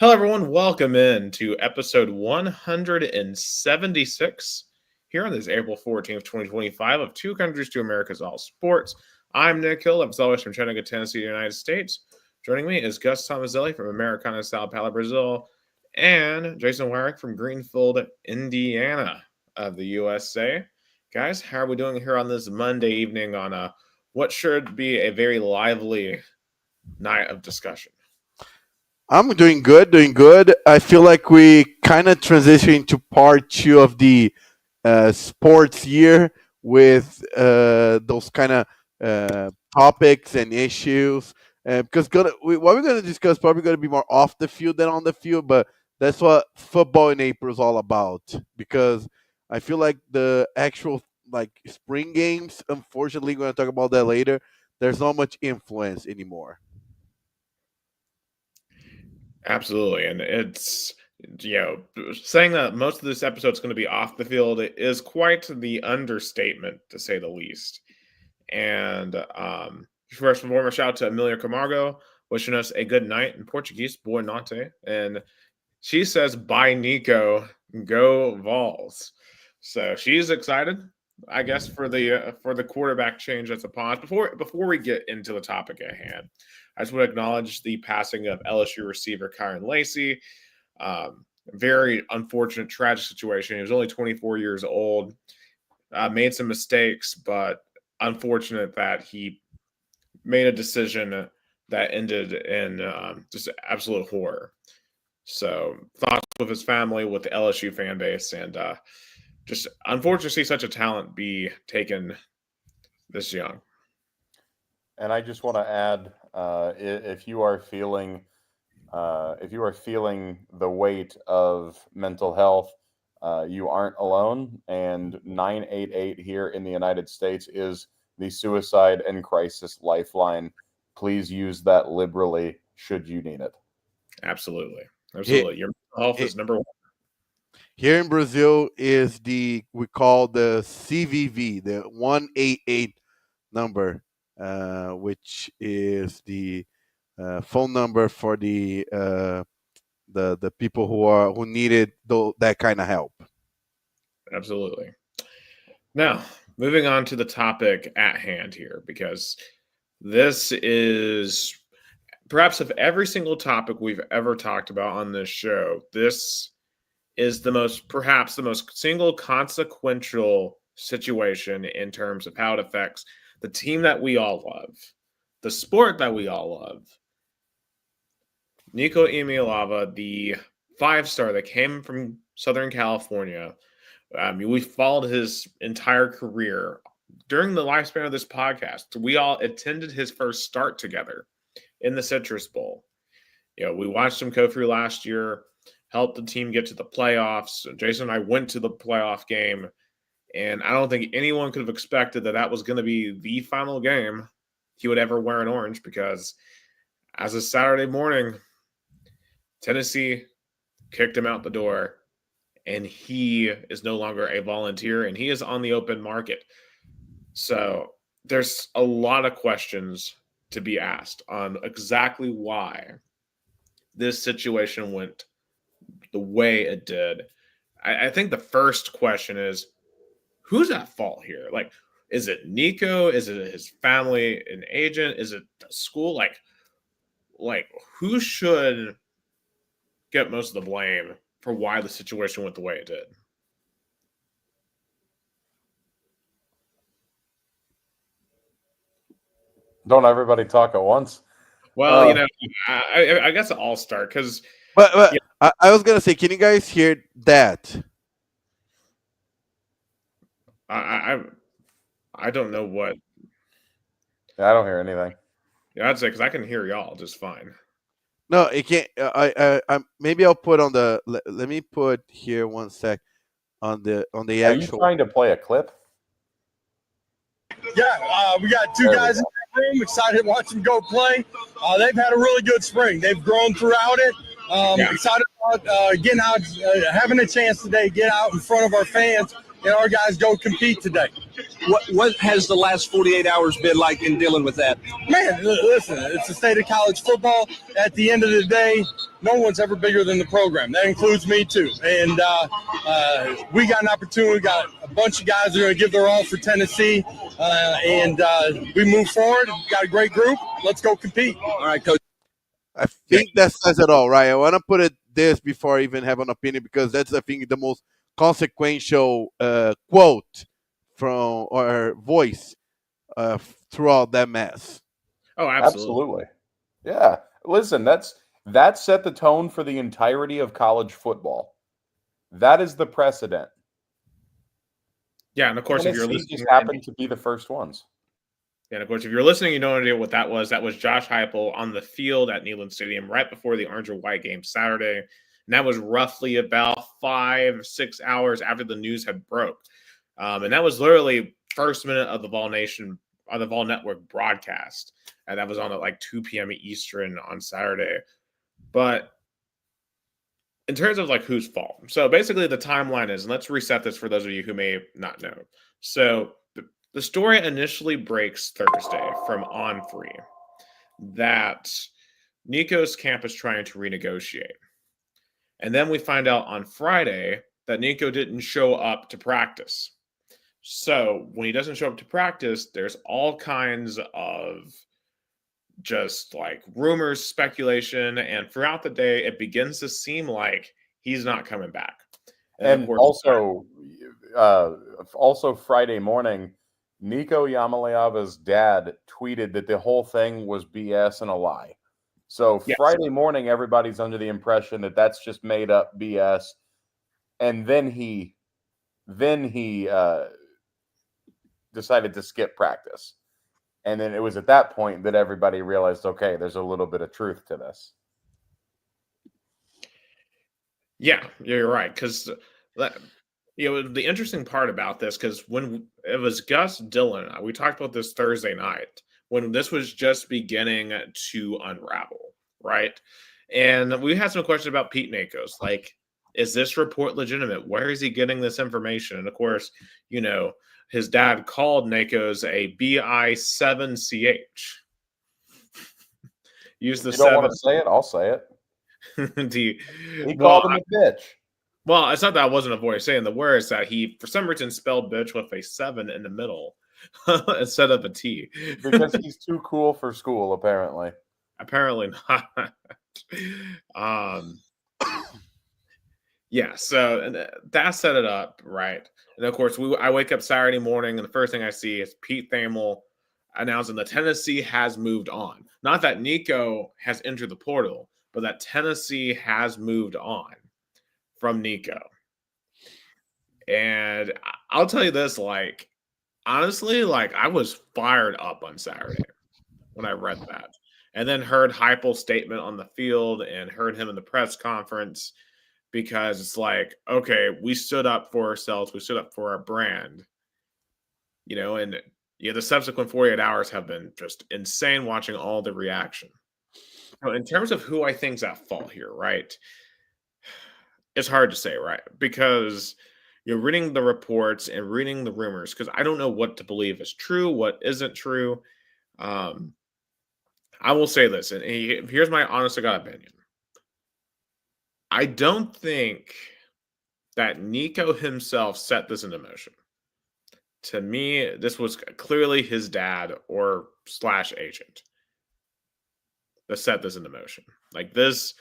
Hello, everyone. Welcome in to episode 176 here on this April 14th, 2025 of Two Countries, Two Americas, All Sports. I'm Nick Hill, as always, from Chattanooga, Tennessee, United States. Joining me is Gus Tomazelli from Americana, Sao Paulo, Brazil, and Jason Wyrick from Greenfield, Indiana of the USA. Guys, how are we doing here on this Monday evening on what should be a very lively night of discussion? I'm doing good, doing good. I feel like we kind of transitioning to part two of the sports year with those kind of topics and issues. Because what we're going to discuss probably going to be more off the field than on the field, but that's what football in April is all about. Because I feel like the actual spring games, unfortunately, we're going to talk about that later. There's not much influence anymore. Absolutely. And it's, saying that most of this episode is going to be off the field is quite the understatement, to say the least. And first and foremost, shout out to Amelia Camargo, wishing us a good night in Portuguese, boa noite. And she says, bye, Nico, go Vols. So she's excited, I guess, for the quarterback change that's upon us. Before we get into the topic at hand, I just want to acknowledge the passing of LSU receiver Kyron Lacy. Very unfortunate, tragic situation. He was only 24 years old, made some mistakes, but unfortunate that he made a decision that ended in just absolute horror. So thoughts with his family, with the LSU fan base, and just unfortunate to see such a talent be taken this young. And I just want to add, if you are feeling the weight of mental health, you aren't alone. And 988 here in the United States is the Suicide and Crisis Lifeline. Please use that liberally should you need it. Absolutely. Your mental health is number one. Here in Brazil is we call the CVV, the 188 number, which is the phone number for the people who needed that kind of help. Absolutely. Now, moving on to the topic at hand here, because this is perhaps of every single topic we've ever talked about on this show, this is perhaps the most single consequential situation in terms of how it affects the team that we all love, the sport that we all love. Nico Iamaleava, the 5-star that came from Southern California. We followed his entire career. During the lifespan of this podcast, we all attended his first start together in the Citrus Bowl. We watched him go through last year, helped the team get to the playoffs. Jason and I went to the playoff game, and I don't think anyone could have expected that was going to be the final game he would ever wear an orange, because as of Saturday morning, Tennessee kicked him out the door, and he is no longer a volunteer, and he is on the open market. So there's a lot of questions to be asked on exactly why this situation went the way it did. I think the first question is, who's at fault here? Like, is it Nico? Is it his family, an agent? Is it the school? Like who should get most of the blame for why the situation went the way it did? Don't everybody talk at once? Well, I guess I'll start because. But I was gonna say, can you guys hear that? I don't know what. Yeah, I don't hear anything. Yeah, I'd say because I can hear y'all just fine. No, it can't. I maybe I'll put on the. Let me put here 1 sec on the actual. Are you trying to play a clip? Yeah, we got two guys in that room excited to watch them go play. They've had a really good spring. They've grown throughout it. Excited about getting out, having a chance today, get out in front of our fans, and our guys go compete today. What has the last 48 hours been like in dealing with that? Man, listen, it's the state of college football. At the end of the day, no one's ever bigger than the program. That includes me too. And we got an opportunity. We got a bunch of guys that are going to give their all for Tennessee. And we move forward. We've got a great group. Let's go compete. All right, Coach. I think that says it all, right? I want to put it this before I even have an opinion because that's, I think, the most consequential quote from or voice throughout that mess. Oh, absolutely. Yeah. Listen, that set the tone for the entirety of college football. That is the precedent. Yeah, and of course, if you're Tennessee listening, just happened to be the first ones. and of course, if you're listening, you don't know what that was. That was Josh Heupel on the field at Neyland Stadium right before the Orange and White game Saturday, and that was roughly about 5-6 hours after the news had broke, and that was literally first minute of the Vol Nation on the Vol Network broadcast, and that was on at like 2 p.m. Eastern on Saturday. But in terms of like whose fault, so basically the timeline is, and let's reset this for those of you who may not know. So the story initially breaks Thursday from On Free that Nico's camp is trying to renegotiate. And then we find out on Friday that Nico didn't show up to practice. So when he doesn't show up to practice, there's all kinds of just like rumors, speculation, and throughout the day, it begins to seem like he's not coming back. And also Friday morning, Nico Yamaleava's dad tweeted that the whole thing was BS and a lie. So Yes. Friday morning, everybody's under the impression that that's just made up BS. And then he decided to skip practice. And then it was at that point that everybody realized, okay, there's a little bit of truth to this. Yeah, you're right. Because the interesting part about this, because when it was Gus Dillon, we talked about this Thursday night when this was just beginning to unravel, right? And we had some questions about Pete Nakos, like, is this report legitimate? Where is he getting this information? And of course, his dad called Nakos a BI7CH. Use the You don't 7. want to say it? I'll say it. He Well, called him a bitch. Well, it's not that I wasn't a voice saying the words, that he, for some reason, spelled bitch with a 7 in the middle instead of a T. Because he's too cool for school, apparently. Apparently not. Yeah, so that set it up, right? And of course, I wake up Saturday morning, and the first thing I see is Pete Thamel announcing that Tennessee has moved on. Not that Nico has entered the portal, but that Tennessee has moved on from Nico. And I'll tell you this, like, honestly, like, I was fired up on Saturday when I read that. And then heard Heupel's statement on the field and heard him in the press conference, because it's like, okay, we stood up for ourselves. We stood up for our brand, and the subsequent 48 hours have been just insane watching all the reaction. In terms of who I think's at fault here, right? It's hard to say, right? Because you're reading the reports and reading the rumors, because I don't know what to believe is true, what isn't true. I will say this, and here's my honest to God opinion. I don't think that Nico himself set this into motion. To me, this was clearly his dad or / agent that set this into motion. Like this.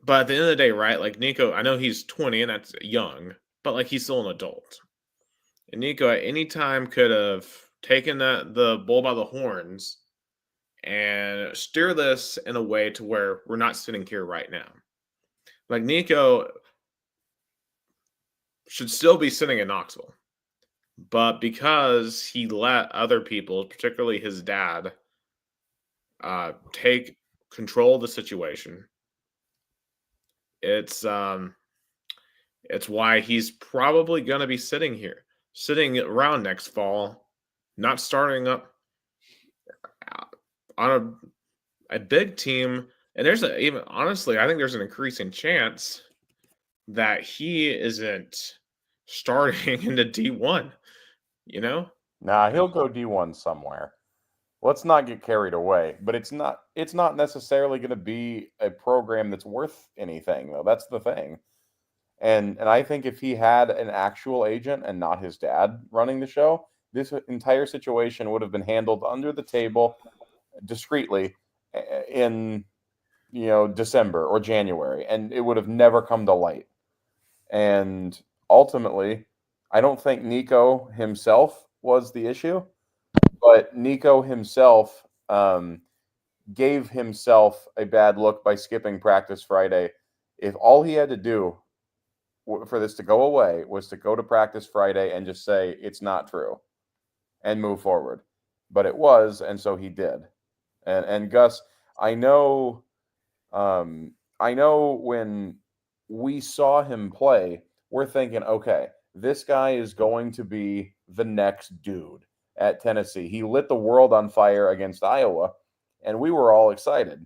But at the end of the day, right? Like Nico, I know he's 20 and that's young, but like he's still an adult. And Nico at any time could have taken the bull by the horns and steer this in a way to where we're not sitting here right now. Like Nico should still be sitting in Knoxville, but because he let other people, particularly his dad, take control of the situation, it's why he's probably going to be sitting around next fall, not starting up on a big team. And I think there's an increasing chance that he isn't starting into D1. You know, Nah, he'll go D1 somewhere. Let's not get carried away. But it's not necessarily going to be a program that's worth anything, though. That's the thing. And I think if he had an actual agent and not his dad running the show, this entire situation would have been handled under the table, discreetly, in December or January, and it would have never come to light. And ultimately, I don't think Nico himself was the issue, but Nico himself gave himself a bad look by skipping practice Friday. If all he had to do for this to go away was to go to practice Friday and just say it's not true and move forward, but it was, and so he did. And Gus, I know when we saw him play, we're thinking, okay, this guy is going to be the next dude at Tennessee. He lit the world on fire against Iowa, and we were all excited.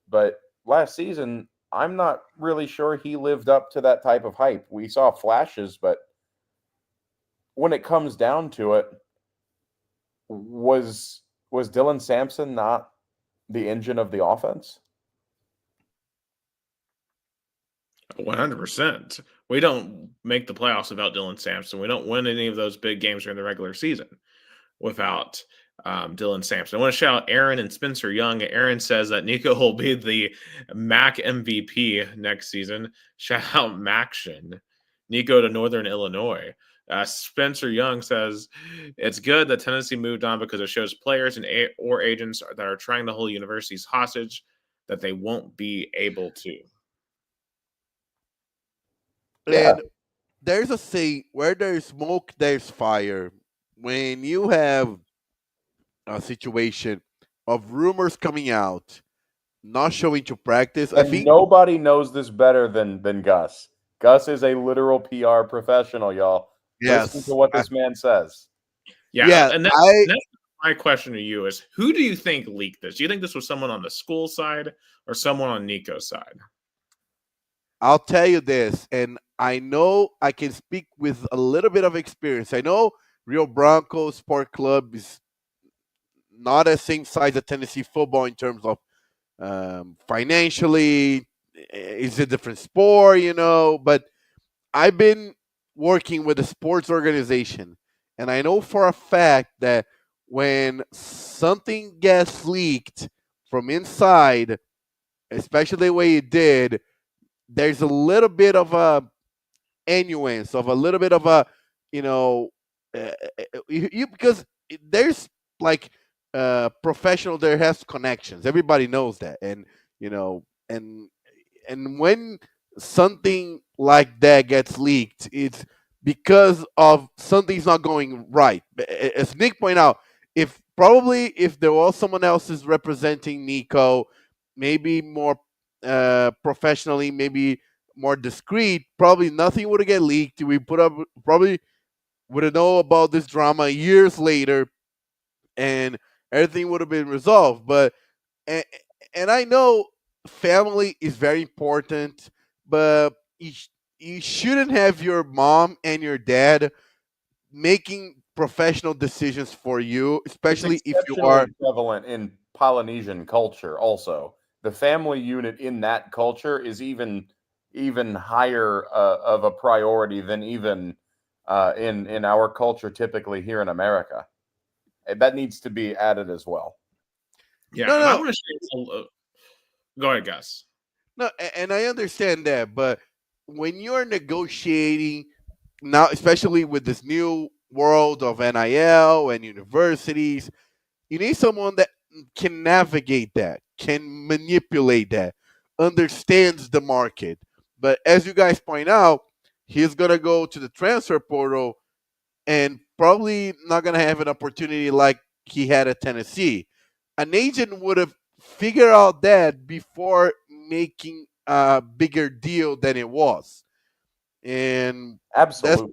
But last season, I'm not really sure he lived up to that type of hype. We saw flashes, but when it comes down to it, was Dylan Sampson not the engine of the offense? 100%. We don't make the playoffs without Dylan Sampson. We don't win any of those big games during the regular season without Dylan Sampson. I want to shout out Aaron and Spencer Young. Aaron says that Nico will be the MAC MVP next season. Shout out Maction. Nico to Northern Illinois. Spencer Young says it's good that Tennessee moved on because it shows players or agents that are trying to hold universities hostage that they won't be able to. Yeah. And there's a saying, where there's smoke, there's fire. When you have a situation of rumors coming out, not showing to practice, I And think nobody knows this better than Gus. Gus is a literal PR professional, y'all. Listen yes, to what this man says. Yeah, and that's my question to you is, who do you think leaked this? Do you think this was someone on the school side or someone on Nico's side? I'll tell you this, and I know I can speak with a little bit of experience. I know Rio Bronco Sport Club is not the same size as Tennessee football in terms of financially. It's a different sport, but I've been working with a sports organization, and I know for a fact that when something gets leaked from inside, especially the way it did, there's a little bit of a nuance, of a little bit of a, because there's like professional, there has connections. Everybody knows that, and and when something like that gets leaked, it's because of something's not going right. As Nick pointed out, if there was someone else is representing Nico, maybe more professionally, maybe more discreet, probably nothing would have get leaked. We probably would have known about this drama years later, and everything would have been resolved. But and I know family is very important, but you shouldn't have your mom and your dad making professional decisions for you, especially if you are prevalent in Polynesian culture. Also, the family unit in that culture is even higher of a priority than even in our culture typically here in America. That needs to be added as well. Yeah, No, and I no. want to share. Go ahead, Gus. No, and I understand that, but when you're negotiating now, especially with this new world of NIL and universities, you need someone that can navigate that, can manipulate that, understands the market. But as you guys point out, he's gonna go to the transfer portal and probably not gonna have an opportunity like he had at Tennessee. An agent would have figured out that before making a bigger deal than it was, and Absolutely.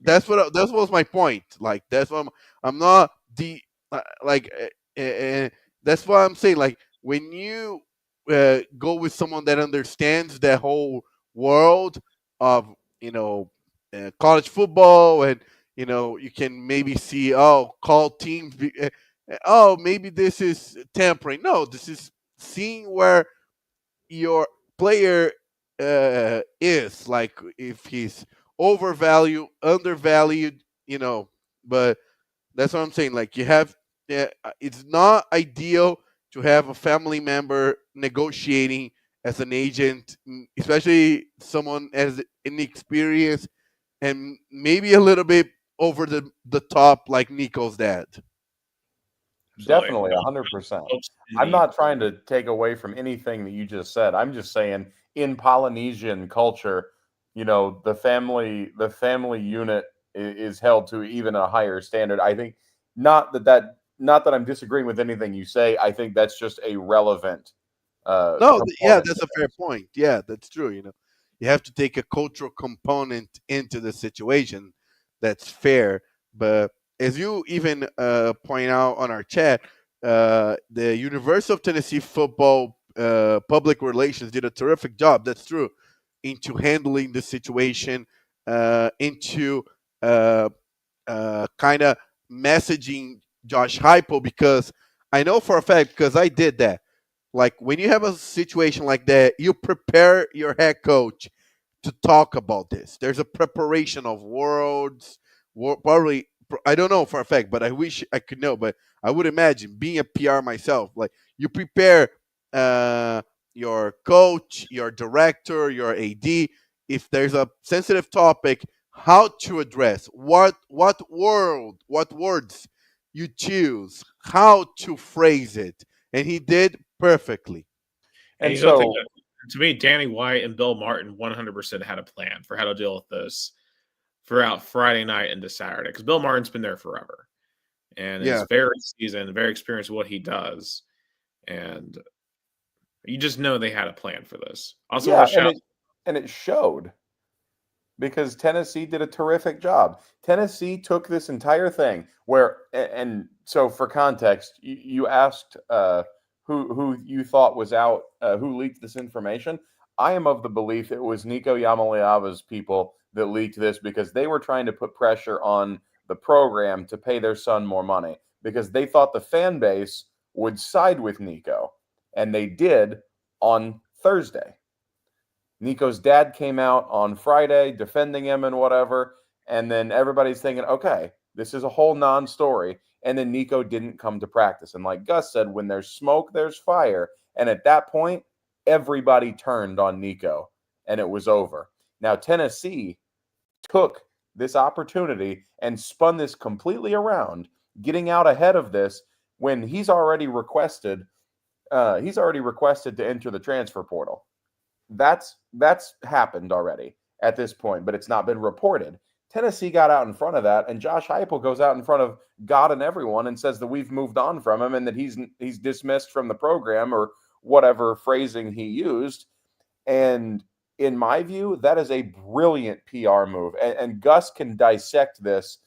that was my point. Like that's what I'm not the like that's what I'm saying. Like when you go with someone that understands the whole world of college football, and you can maybe see, call teams. Maybe this is tampering. No, this is seeing where your player is, like if he's overvalued, undervalued, But that's what I'm saying. Like you have, it's not ideal to have a family member negotiating as an agent, especially someone as inexperienced and maybe a little bit over the top, like Nico's dad. Definitely, 100%. I'm not trying to take away from anything that you just said. I'm just saying, in Polynesian culture, the family unit is held to even a higher standard. I think not that I'm disagreeing with anything you say. I think that's just a relevant. No, yeah, component that's to a fair this. point. Yeah, that's true. You have to take a cultural component into the situation. That's fair. But as you even point out on our chat, the University of Tennessee football public relations did a terrific job. That's true, into handling the situation, into uh, kind of messaging Josh Heupel, because I know for a fact, because I did that. Like when you have a situation like that, you prepare your head coach to talk about this. There's a preparation of words, probably. I don't know for a fact, but I wish I could know. But I would imagine, being a PR myself, like you prepare uh, your coach, your director, your AD. If there's a sensitive topic, how to address what words you choose, how to phrase it, and he did perfectly. And And you don't think so, that, to me, Danny White and Bill Martin 100% had a plan for how to deal with this throughout Friday night into Saturday, because Bill Martin's been there forever and is Yeah, very seasoned, very experienced with what he does. And you just know they had a plan for this. Also, yeah, want to shout and it showed, because Tennessee did a terrific job. Tennessee took this entire thing and so for context, you asked who you thought was out, who leaked this information. I am of the belief it was Nico Yamaliava's people that leaked this, because they were trying to put pressure on the program to pay their son more money, because they thought the fan base would side with Nico, and they did on Thursday. Nico's dad came out on Friday defending him and whatever. And then everybody's thinking, okay, this is a whole non story. And then Nico didn't come to practice. And like Gus said, when there's smoke, there's fire. And at that point, everybody turned on Nico and it was over. Now, Tennessee took this opportunity and spun this completely around, getting out ahead of this when he's already requested to enter the transfer portal. That's happened already at this point, but it's not been reported. Tennessee got out in front of that, and Josh Heupel goes out in front of God and everyone and says that we've moved on from him and that he's dismissed from the program, or whatever phrasing he used. And in my view, that is a brilliant PR move. And Gus can dissect this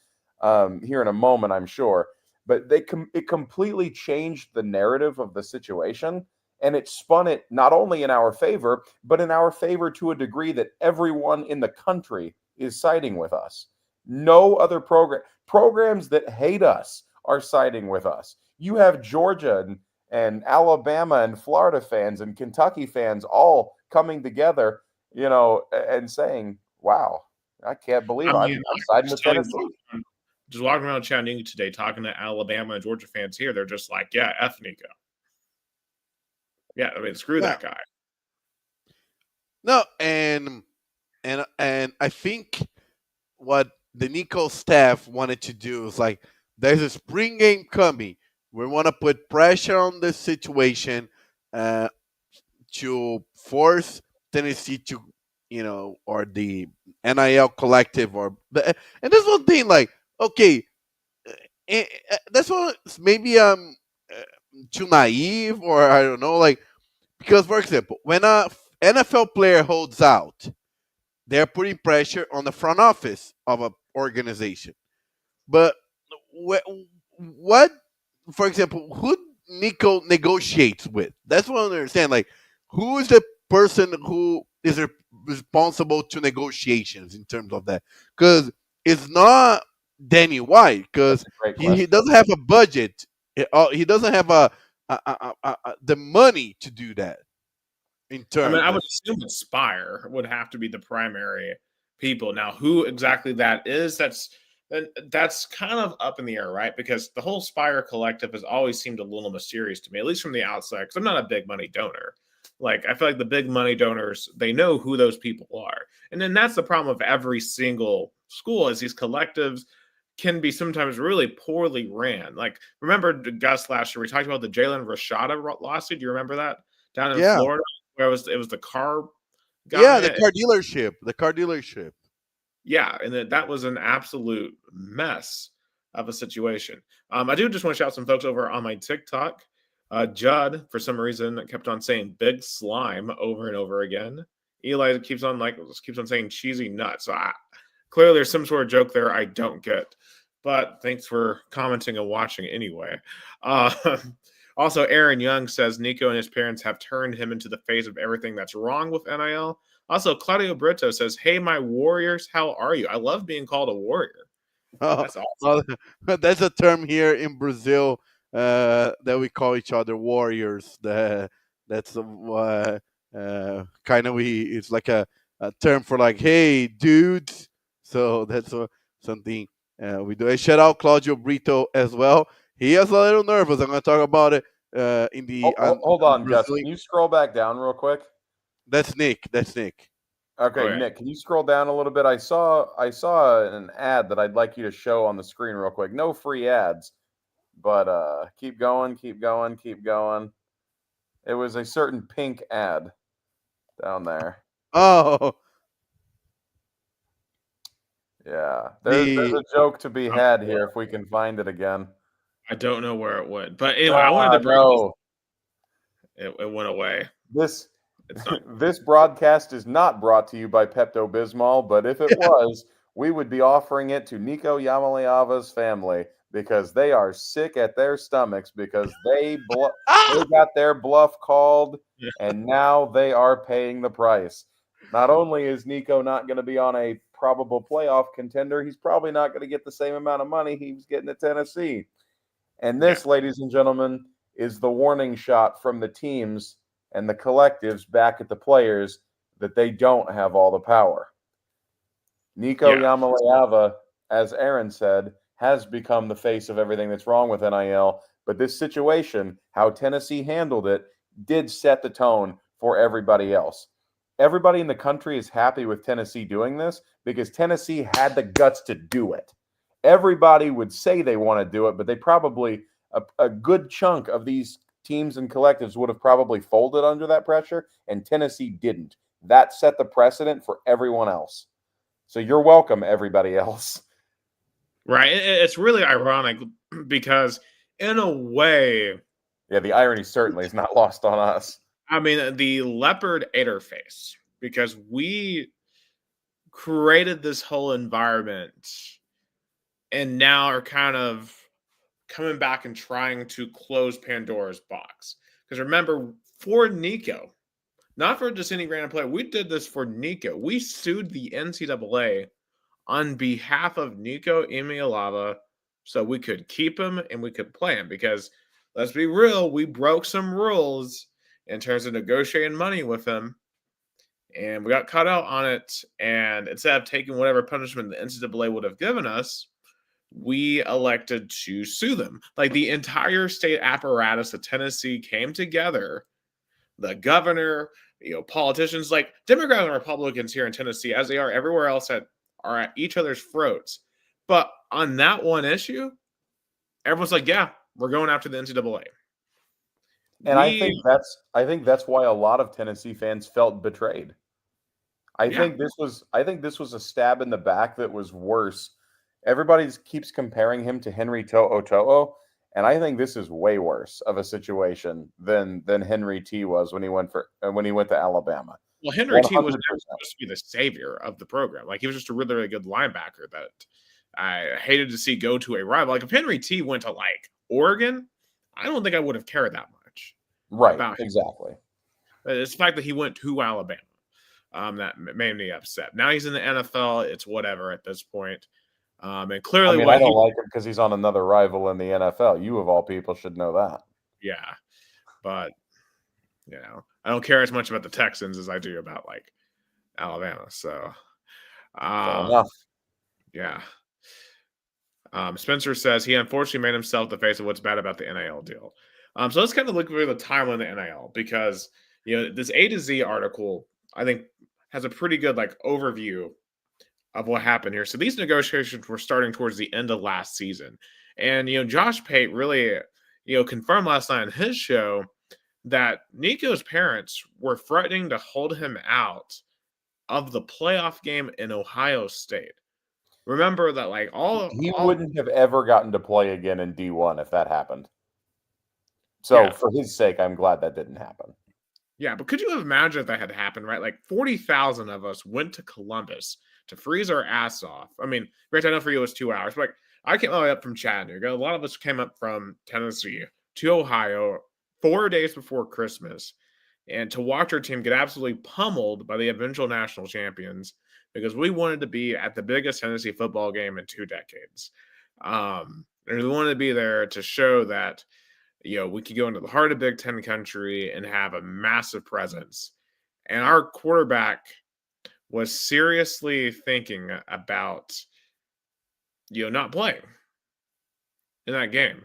here in a moment, I'm sure. But it completely changed the narrative of the situation, and it spun it not only in our favor, but in our favor to a degree that everyone in the country is siding with us. No other programs that hate us are siding with us. You have Georgia and Alabama and Florida fans and Kentucky fans all coming together, and saying, "Wow, I can't believe I I'm mean, siding with Tennessee." just walking around Chattanooga today, talking to Alabama and Georgia fans here, they're just like, yeah, F Nico. Yeah, I mean, screw that guy. No, and I think what the Nico staff wanted to do is, like, there's a spring game coming. We want to put pressure on this situation to force Tennessee to, or the NIL collective, and that's one thing. Like, okay, that's one, maybe too naive, or I don't know, like, because for example, when a NFL player holds out, they're putting pressure on the front office of an organization. But what, for example, who Nico negotiates with? That's what I don't understand. Like, who is the person who is responsible to negotiations in terms of that? Because it's not Danny White, because Great he question. doesn't have a budget. He doesn't have the money to do that. In I mean, terms, I would assume that Spire would have to be the primary people. Now, who exactly that is, that's kind of up in the air, right? Because the whole Spire collective has always seemed a little mysterious to me, at least from the outside, because I'm not a big money donor. Like, I feel like the big money donors, they know who those people are. And then that's the problem of every single school is these collectives can be sometimes really poorly ran. Like, remember, Gus, last year, we talked about the Jalen Rashada lawsuit. Do you remember that? Down in yeah, Florida, where it was the car yeah, guy. the car dealership. Yeah, and that was an absolute mess of a situation. I do just want to shout some folks over on my TikTok. Judd, for some reason, kept on saying "big slime" over and over again. Eli keeps on saying "cheesy nut." So clearly, there's some sort of joke there I don't get. But thanks for commenting and watching anyway. Uh, Also, Aaron Young says Nico and his parents have turned him into the face of everything that's wrong with NIL. Also, Claudio Brito says, "Hey, my Warriors, how are you?" I love being called a warrior. Oh, That's awesome. that's a term here in Brazil that we call each other warriors. That's kind of it's like a term for like, hey, dudes. So that's something we do. And shout out Claudio Brito as well. He is a little nervous. I'm going to talk about it in the. Hold on, Gus. Brazilian- Can you scroll back down real quick? That's Nick. That's Nick. Okay, Okay. Nick, can you scroll down a little bit? I saw an ad that I'd like you to show on the screen real quick. No free ads, but keep going, keep going, keep going. It was a certain pink ad down there. Oh, Yeah, there's a joke to be had here if we can find it again. I don't know where it went, but anyway, I wanted to bring No, it went away. this It's not. this broadcast is not brought to you by Pepto Bismol, but if it was, we would be offering it to Nico Yamaleava's family because they are sick at their stomachs because they got their bluff called and now they are paying the price. Not only is Nico not going to be on a probable playoff contender, he's probably not going to get the same amount of money he was getting at Tennessee. And this, ladies and gentlemen, is the warning shot from the teams and the collectives back at the players that they don't have all the power. Nico Yamaleava, as Aaron said, has become the face of everything that's wrong with NIL. But this situation, how Tennessee handled it, did set the tone for everybody else. Everybody in the country is happy with Tennessee doing this because Tennessee had the guts to do it. Everybody would say they want to do it, but they probably, a good chunk of these teams and collectives would have probably folded under that pressure, and Tennessee didn't. That set the precedent for everyone else. So you're welcome, everybody else. Right. It's really ironic because in a way, yeah, the irony certainly is not lost on us. I mean, the leopard ate our face because we created this whole environment and now are kind of coming back and trying to close Pandora's box. Because remember, for Nico, not for just any random player, we did this for Nico. We sued the NCAA on behalf of Nico Yamaleava so we could keep him and we could play him. Because let's be real, we broke some rules in terms of negotiating money with him. And we got caught out on it. And instead of taking whatever punishment the NCAA would have given us, we elected to sue them. Like the entire state apparatus of Tennessee came together. The governor, politicians, like Democrats and Republicans here in Tennessee, as they are everywhere else, are at each other's throats. But on that one issue, everyone's like, yeah, we're going after the NCAA. And I think that's why a lot of Tennessee fans felt betrayed. I think this was a stab in the back that was worse. Everybody keeps comparing him to Henry To'oTo'o, and I think this is way worse of a situation than Henry T was when he went to Alabama. Well, Henry T was 100%. supposed to be the savior of the program. Like he was just a really, really good linebacker that I hated to see go to a rival. Like if Henry T went to like Oregon, I don't think I would have cared that much. Right, exactly. It's the fact that he went to Alabama. that made me upset. Now he's in the NFL. It's whatever at this point. And I clearly, mean, what I don't he, like him because he's on another rival in the NFL. You, of all people, should know that. yeah, but I don't care as much about the Texans as I do about like Alabama. So, Fair enough. yeah. Spencer says he unfortunately made himself the face of what's bad about the NIL deal. So let's kind of look through the timeline of the NIL because this A to Z article I think has a pretty good like overview of what happened here. So these negotiations were starting towards the end of last season, and Josh Pate really confirmed last night on his show that Nico's parents were threatening to hold him out of the playoff game in Ohio State. Remember that, like he wouldn't have ever gotten to play again in D1 if that happened. So for his sake, I'm glad that didn't happen. Yeah, but could you imagine if that had happened, right? Like 40,000 of us went to Columbus to freeze our ass off. I mean, Rich, I know for you it was 2 hours, but like, I came all the way up from Chattanooga. A lot of us came up from Tennessee to Ohio 4 days before Christmas and to watch our team get absolutely pummeled by the eventual national champions because we wanted to be at the biggest Tennessee football game in 2 decades. And we wanted to be there to show that we could go into the heart of Big Ten country and have a massive presence. And our quarterback was seriously thinking about, not playing in that game.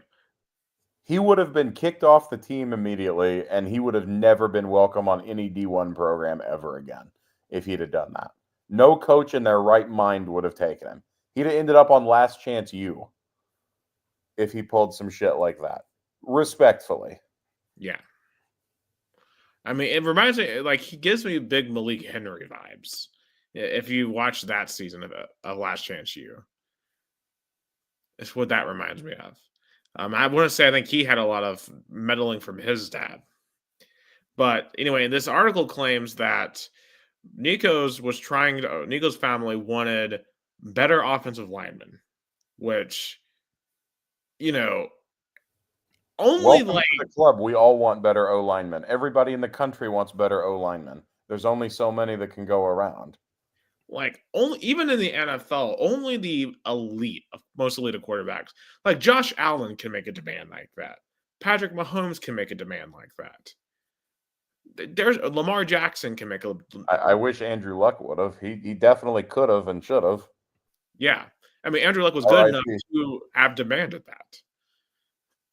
He would have been kicked off the team immediately, and he would have never been welcome on any D1 program ever again if he'd have done that. No coach in their right mind would have taken him. He'd have ended up on Last Chance U if he pulled some shit like that. Respectfully. Yeah. I mean, it reminds me, like, he gives me big Malik Henry vibes. If you watch that season of Last Chance U. It's what that reminds me of. I want to say I think he had a lot of meddling from his dad. But anyway, this article claims that Nico's family wanted better offensive linemen, which, only Welcome to the club. We all want better O linemen. Everybody in the country wants better O linemen. There's only so many that can go around. Like even in the NFL, only the most elite of quarterbacks, like Josh Allen, can make a demand like that. Patrick Mahomes can make a demand like that. There's Lamar Jackson can make a. I wish Andrew Luck would have. He definitely could have and should have. Yeah, I mean Andrew Luck was good enough to have demanded that.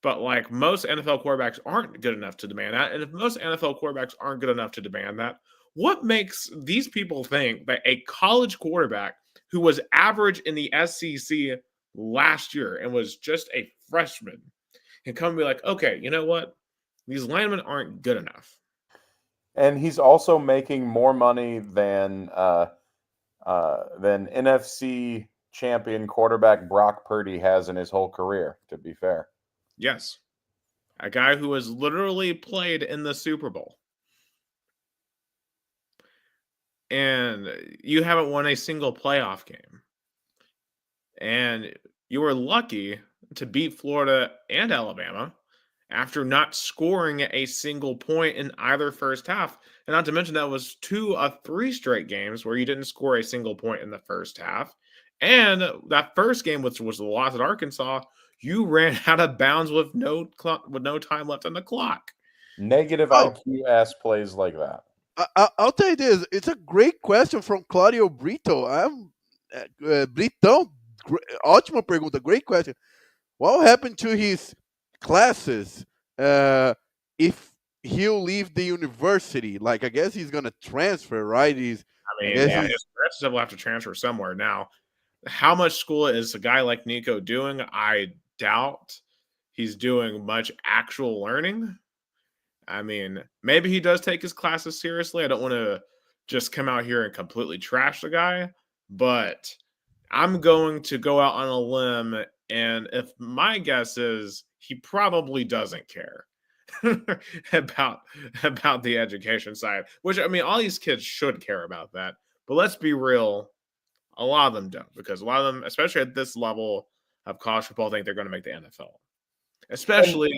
But like most NFL quarterbacks aren't good enough to demand that, and if most NFL quarterbacks aren't good enough to demand that, what makes these people think that a college quarterback who was average in the SEC last year and was just a freshman can come and be like, okay, you know what? These linemen aren't good enough. And he's also making more money than NFC champion quarterback Brock Purdy has in his whole career, to be fair. Yes. A guy who has literally played in the Super Bowl. And you haven't won a single playoff game. And you were lucky to beat Florida and Alabama after not scoring a single point in either first half. And not to mention that was 2 of 3 straight games where you didn't score a single point in the first half. And that first game, which was the loss at Arkansas, you ran out of bounds with no time left on the clock. Negative IQ ass plays like that. I'll tell you this. It's a great question from Claudio Brito. Britão, ótima pergunta, great question. What happened to his classes if he'll leave the university? Like, I guess he's going to transfer, right? His parents will have to transfer somewhere. Now, how much school is a guy like Nico doing? I doubt he's doing much actual learning. I mean, maybe he does take his classes seriously. I don't want to just come out here and completely trash the guy, but I'm going to go out on a limb, and if my guess is he probably doesn't care about the education side, which, I mean, all these kids should care about that. But let's be real, a lot of them don't, because a lot of them, especially at this level of college football, think they're going to make the NFL. Especially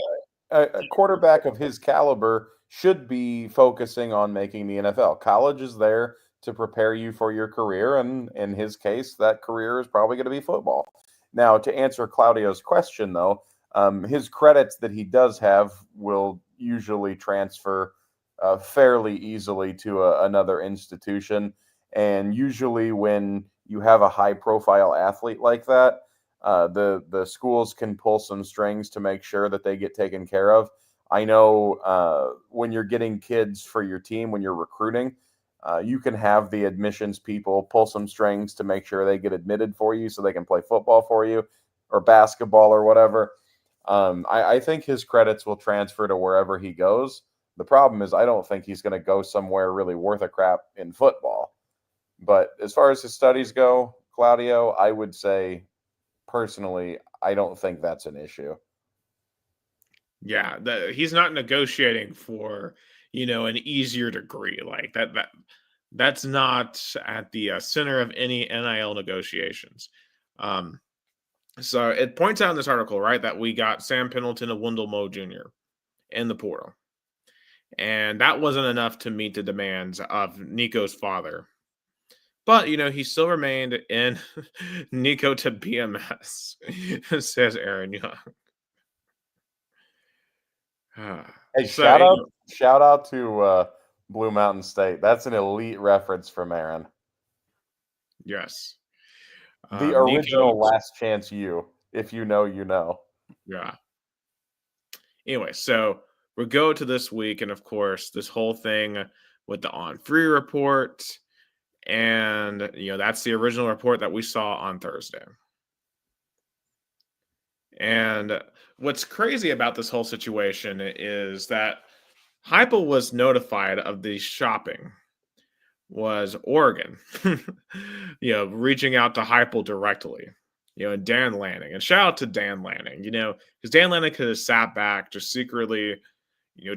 a quarterback of his caliber should be focusing on making the NFL. College is there to prepare you for your career. And in his case, that career is probably going to be football. Now, to answer Claudio's question, though, his credits that he does have will usually transfer fairly easily to another institution. And usually, when you have a high-profile athlete like that, the schools can pull some strings to make sure that they get taken care of. I know when you're getting kids for your team, when you're recruiting, you can have the admissions people pull some strings to make sure they get admitted for you so they can play football for you or basketball or whatever. I think his credits will transfer to wherever he goes. The problem is I don't think he's going to go somewhere really worth a crap in football. But as far as his studies go, Claudio, I would say personally, I don't think that's an issue. Yeah, he's not negotiating for, an easier degree like that. That's not at the center of any NIL negotiations. So it points out in this article, right, that we got Sam Pendleton and Wendell Moe Jr. in the portal. And that wasn't enough to meet the demands of Nico's father. But, he still remained in Nico to BMS, says Aaron Young. Hey, So, shout out to Blue Mountain State. That's an elite reference from Aaron. yes. The original Last Chance U. If you know, you know. Yeah. Anyway, so we go to this week, and of course, this whole thing with the On Free report. And, that's the original report that we saw on Thursday. And what's crazy about this whole situation is that Heupel was notified of the shopping was Oregon, reaching out to Heupel directly, and Dan Lanning. And shout out to Dan Lanning, because Dan Lanning could have sat back, just secretly,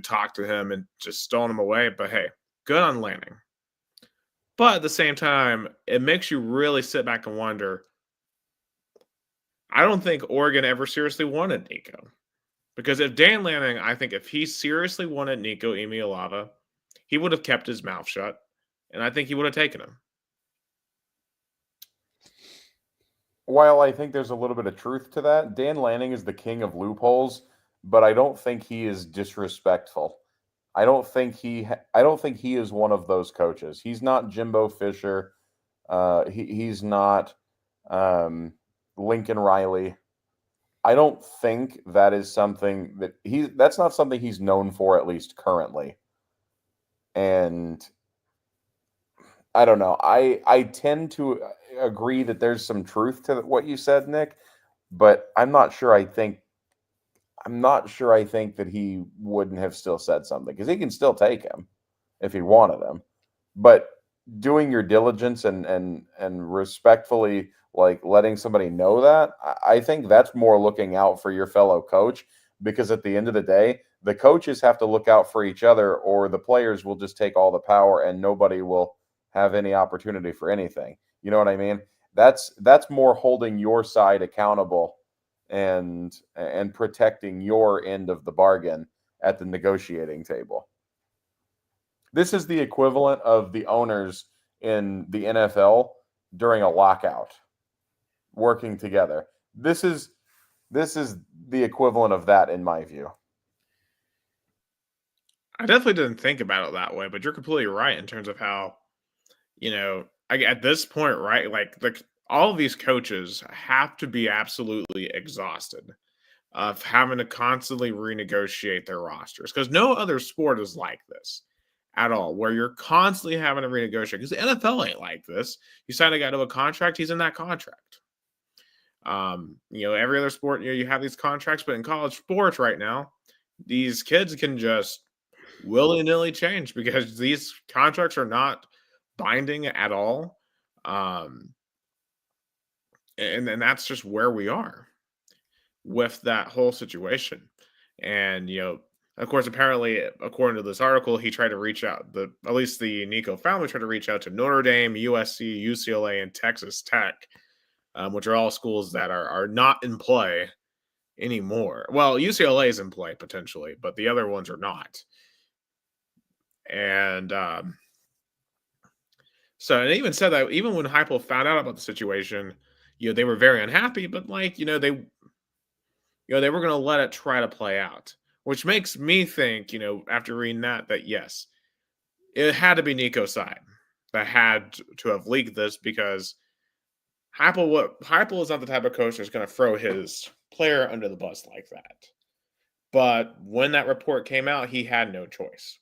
talked to him and just stolen him away. But hey, good on Lanning. But at the same time, it makes you really sit back and wonder. I don't think Oregon ever seriously wanted Nico. Because if Dan Lanning, I think if he seriously wanted Nico Emalava, he would have kept his mouth shut. And I think he would have taken him. While I think there's a little bit of truth to that, Dan Lanning is the king of loopholes, but I don't think he is disrespectful. I don't think he is one of those coaches. He's not Jimbo Fisher. He's not Lincoln Riley. I don't think that is something that's not something he's known for, at least currently. And I don't know. I tend to agree that there's some truth to what you said, Nick, but I'm not sure I think that he wouldn't have still said something, because he can still take him if he wanted him. But doing your diligence and respectfully, like, letting somebody know that, I think that's more looking out for your fellow coach, because at the end of the day, the coaches have to look out for each other, or the players will just take all the power and nobody will have any opportunity for anything. You know what I mean? That's more holding your side accountable and protecting your end of the bargain at the negotiating table. This is the equivalent of the owners in the NFL during a lockout working together. This is the equivalent of that, in my view. I definitely didn't think about it that way, but you're completely right in terms of how, at this point, right, like all of these coaches have to be absolutely exhausted of having to constantly renegotiate their rosters, because no other sport is like this at all, where you're constantly having to renegotiate, because the NFL ain't like this. You sign a guy to a contract, he's in that contract. Every other sport, you have these contracts, but in college sports right now, these kids can just willy-nilly change because these contracts are not binding at all. And that's just where we are with that whole situation. And, of course, apparently, according to this article, he tried to reach out, at least the Nico family tried to reach out to Notre Dame, USC, UCLA, and Texas Tech, which are all schools that are not in play anymore. Well, UCLA is in play potentially, but the other ones are not. And So, and they even said that even when Heupel found out about the situation, they were very unhappy, but they were going to let it try to play out, which makes me think, after reading that yes, it had to be Nico's side that had to have leaked this because Heupel is not the type of coach that's going to throw his player under the bus like that. But when that report came out, he had no choice.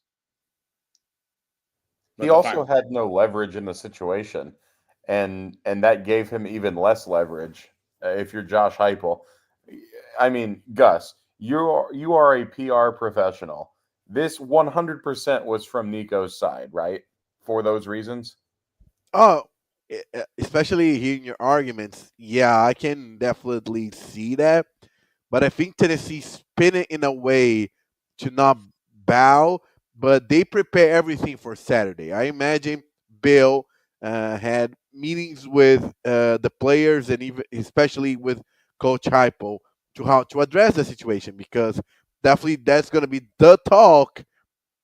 He also had no leverage in the situation, and that gave him even less leverage. If you're Josh Heupel, I mean, Gus, you are a PR professional. This 100% was from Nico's side, right? For those reasons. Oh, especially hearing your arguments, yeah, I can definitely see that. But I think Tennessee spin it in a way to not bow, but they prepare everything for Saturday. I imagine Bill had meetings with the players and even especially with Coach Heupel to how to address the situation because definitely that's going to be the talk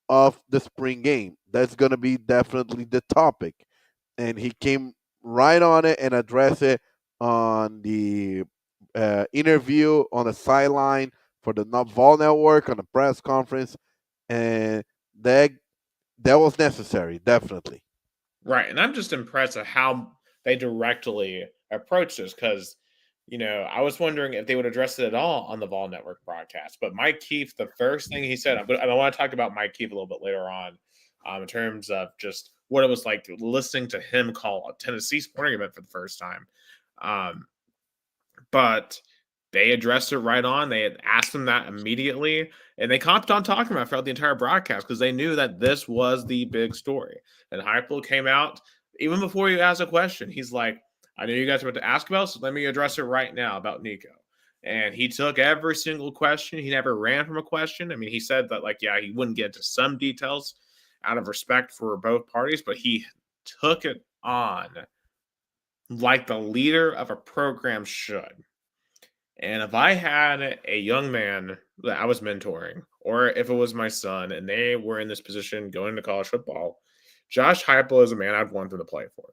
of the spring game. That's going to be definitely the topic, and he came right on it and addressed it on the interview on the sideline for the Vol Network on the press conference, and that was necessary, definitely. Right, and I'm just impressed at how they directly approached this because, I was wondering if they would address it at all on the Vol Network broadcast. But Mike Keefe, the first thing he said, I want to talk about Mike Keefe a little bit later on, in terms of just what it was like listening to him call a Tennessee sporting event for the first time. But they addressed it right on. They had asked him that immediately, and they kept on talking about it throughout the entire broadcast because they knew that this was the big story. And Heupel came out even before you asked a question. He's like, I knew you guys were about to ask about, so let me address it right now about Nico. And he took every single question. He never ran from a question. I mean, he said that, he wouldn't get into some details out of respect for both parties, but he took it on like the leader of a program should. And if I had a young man that I was mentoring, or if it was my son and they were in this position going into college football, Josh Heupel is a man I'd want them to play for.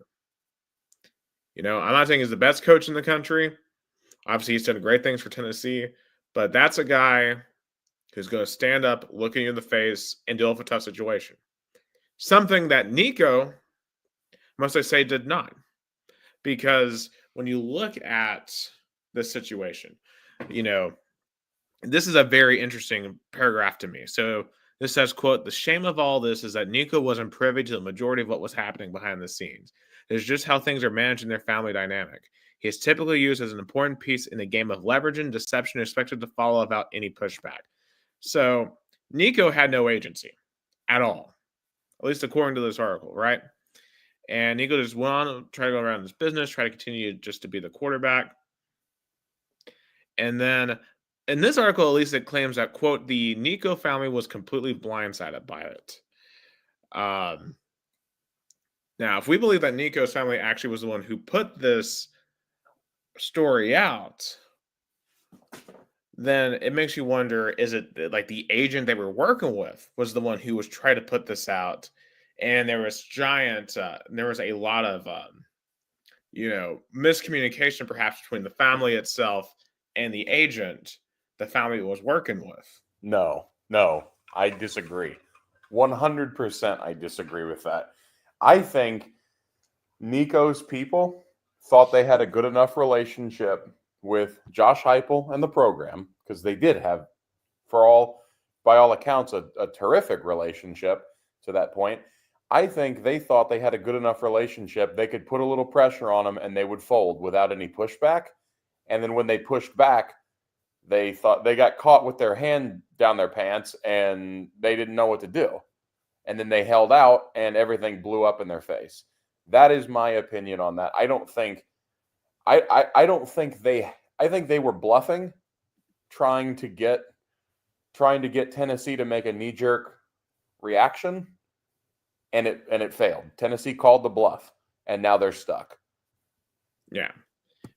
I'm not saying he's the best coach in the country. Obviously, he's done great things for Tennessee, but that's a guy who's going to stand up, look at you in the face, and deal with a tough situation. Something that Nico, must I say, did not. Because when you look at this situation, this is a very interesting paragraph to me. So this says, quote, the shame of all this is that Nico wasn't privy to the majority of what was happening behind the scenes. It's just how things are managed in their family dynamic. He is typically used as an important piece in the game of leverage and deception expected to follow without any pushback. So Nico had no agency at all, at least according to this article, right? And Nico just went on to try to go around this business, try to continue just to be the quarterback. And then in this article, at least it claims that, quote, the Nico family was completely blindsided by it. Now, if we believe that Nico's family actually was the one who put this story out, then it makes you wonder, is it like the agent they were working with was the one who was trying to put this out? And there was a lot of, miscommunication perhaps between the family itself and the agent the family was working with. No, I disagree. 100% I disagree with that. I think Nico's people thought they had a good enough relationship with Josh Heupel and the program, because they did have, by all accounts, a terrific relationship to that point. I think they thought they had a good enough relationship. They could put a little pressure on them and they would fold without any pushback. And then when they pushed back, they thought they got caught with their hand down their pants and they didn't know what to do. And then they held out and everything blew up in their face. That is my opinion on that. I think they were bluffing, trying to get Tennessee to make a knee-jerk reaction, and it failed. Tennessee called the bluff, and now they're stuck. Yeah.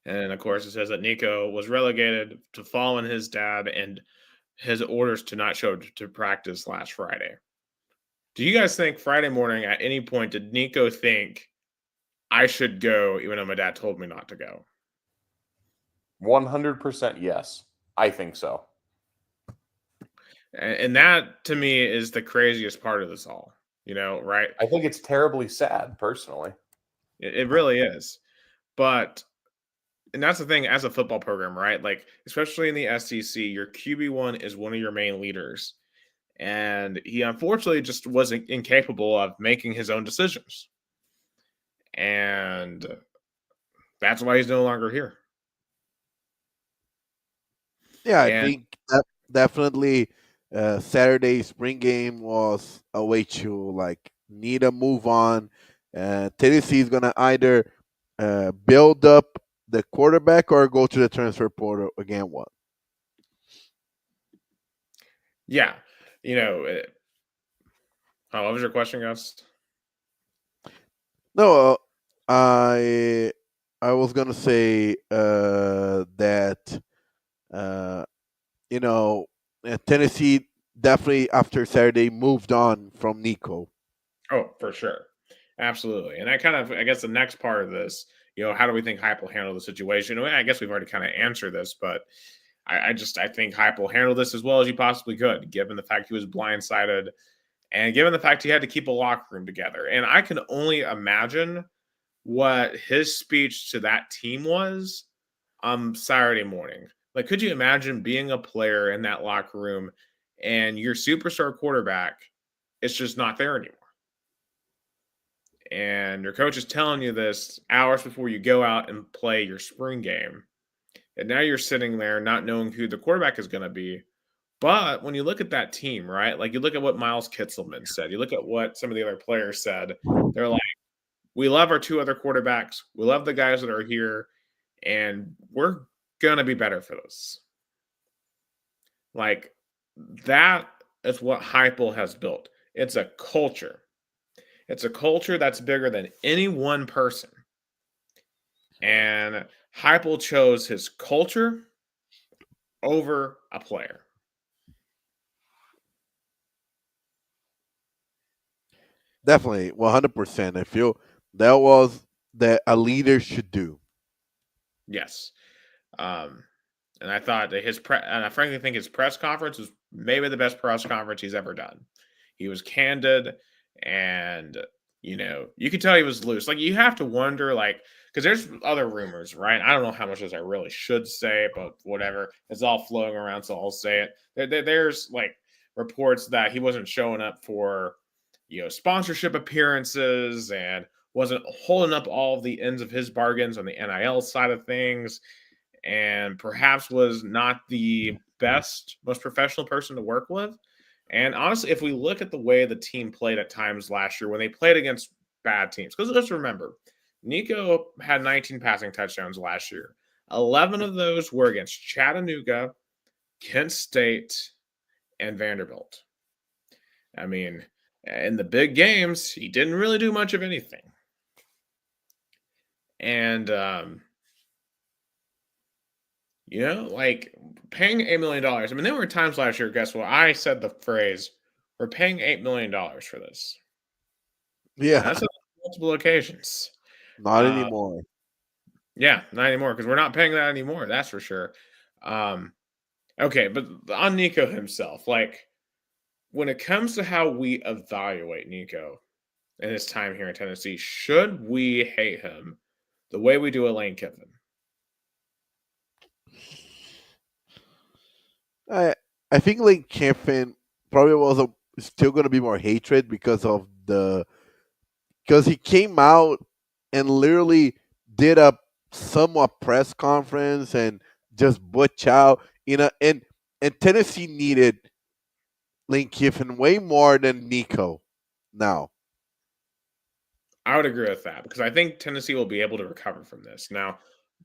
And of course, it says that Nico was relegated to following his dad and his orders to not show to practice last Friday. Do you guys think Friday morning at any point did Nico think I should go, even though my dad told me not to go. 100% yes. I think so. And that to me is the craziest part of this all, right? I think it's terribly sad, personally. It really is. But, and that's the thing as a football program, right? Like, especially in the SEC, your QB1 is one of your main leaders. And he unfortunately just wasn't incapable of making his own decisions. And that's why he's no longer here. Yeah, I And think that definitely Saturday spring game was a way to like need a move on. Tennessee is gonna either build up the quarterback or go to the transfer portal again. What? yeah, what was your question, Gus? No, I was gonna say that uh, you know Tennessee definitely after Saturday moved on from Nico. Oh, for sure. Absolutely. And I guess the next part of this, how do we think Hype will handle the situation? Well, I guess we've already kind of answered this, but I think Hype will handle this as well as he possibly could, given the fact he was blindsided and given the fact he had to keep a locker room together. And I can only imagine what his speech to that team was Saturday morning. Like, could you imagine being a player in that locker room and your superstar quarterback is just not there anymore? And your coach is telling you this hours before you go out and play your spring game. And now you're sitting there not knowing who the quarterback is going to be. But when you look at that team, right, like you look at what Miles Kitselman said, you look at what some of the other players said, they're like, we love our two other quarterbacks. We love the guys that are here. And we're going to be better for this. Like, that is what Heupel has built. It's a culture. It's a culture that's bigger than any one person. And Heupel chose his culture over a player. Definitely, 100%. I feel that was that a leader should do. Yes. And I thought that and I frankly think his press conference was maybe the best press conference he's ever done. He was candid and, you could tell he was loose. Like, you have to wonder, like, because there's other rumors, right? I don't know how much as I really should say, but whatever. It's all flowing around, so I'll say it. There's, like, reports that he wasn't showing up for, sponsorship appearances and wasn't holding up all of the ends of his bargains on the NIL side of things, and perhaps was not the best, most professional person to work with. And honestly, if we look at the way the team played at times last year when they played against bad teams, because let's remember, Nico had 19 passing touchdowns last year. 11 of those were against Chattanooga, Kent State, and Vanderbilt. I mean, in the big games, he didn't really do much of anything. And, like paying $8 million. I mean, there were times last year, guess what? I said the phrase, we're paying $8 million for this. Yeah, And that's on multiple occasions. not anymore. Yeah, not anymore, because we're not paying that anymore. That's for sure. Okay, but on Nico himself, like, when it comes to how we evaluate Nico in his time here in Tennessee, should we hate him the way we do Lane Kiffin? I think Lane Kiffin probably was still going to be more hatred because he came out and literally did a somewhat press conference and just butch out, and Tennessee needed Lane Kiffin way more than Nico now. I would agree with that because I think Tennessee will be able to recover from this. Now,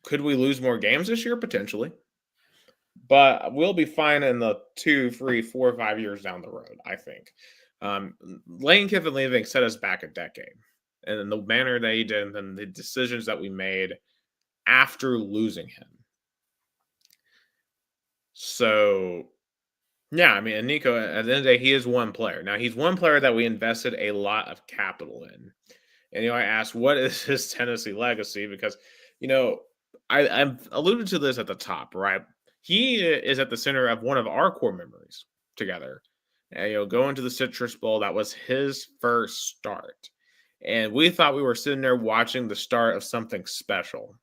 could we lose more games this year? Potentially. But we'll be fine in the 2, 3, 4, 5 years down the road, I think. Lane Kiffin leaving set us back a decade. And in the manner that he did and the decisions that we made after losing him. So, yeah, I mean, and Nico, at the end of the day, he is one player. Now, he's one player that we invested a lot of capital in. And I asked, what is his Tennessee legacy? Because I've alluded to this at the top, right? He is at the center of one of our core memories together. And, going to the Citrus Bowl, that was his first start. And we thought we were sitting there watching the start of something special.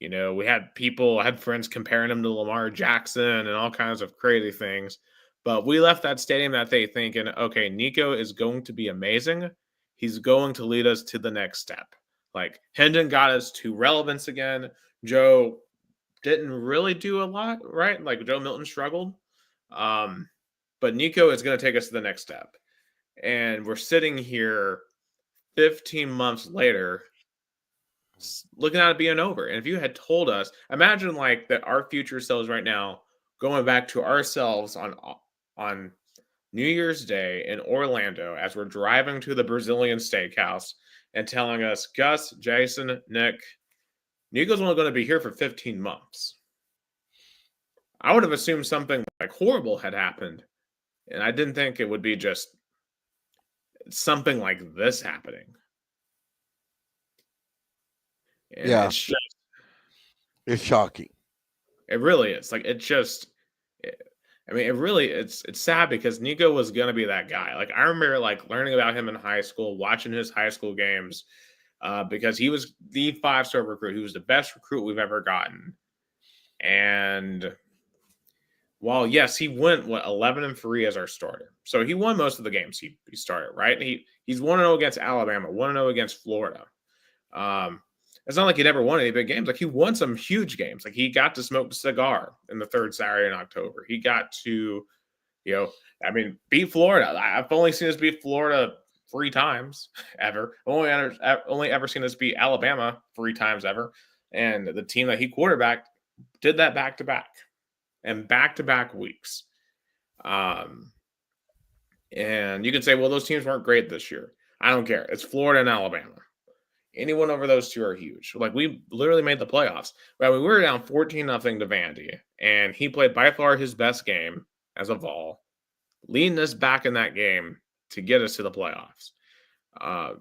We had friends comparing him to Lamar Jackson and all kinds of crazy things. But we left that stadium that day thinking, okay, Nico is going to be amazing. He's going to lead us to the next step. Like, Hendon got us to relevance again. Joe didn't really do a lot, right? Like, Joe Milton struggled. But Nico is going to take us to the next step. And we're sitting here 15 months later looking at it being over. And if you had told us, imagine like that our future selves right now going back to ourselves on New Year's Day in Orlando as we're driving to the Brazilian steakhouse and telling us, Gus, Jason, Nick, Nico's only going to be here for 15 months. I would have assumed something like horrible had happened. And I didn't think it would be just something like this happening. And Yeah. it's shocking. It really is. Like, it's sad because Nico was going to be that guy. Like, I remember like learning about him in high school, watching his high school games, because he was the 5-star recruit. He was the best recruit we've ever gotten. And while, yes, he went 11-3 as our starter. So he won most of the games he started, right? He's 1-0 against Alabama, 1-0 against Florida. It's not like he never won any big games. Like, he won some huge games. Like, he got to smoke the cigar in the third Saturday in October. He got to, beat Florida. I've only seen us beat Florida 3 times ever. Only ever seen us beat Alabama 3 times ever. And the team that he quarterbacked did that back-to-back and back-to-back weeks. And you can say, well, those teams weren't great this year. I don't care. It's Florida and Alabama. Anyone over those two are huge. Like, we literally made the playoffs. Well, we were down 14-0 to Vandy, and he played by far his best game as a Vol, leading us back in that game to get us to the playoffs. I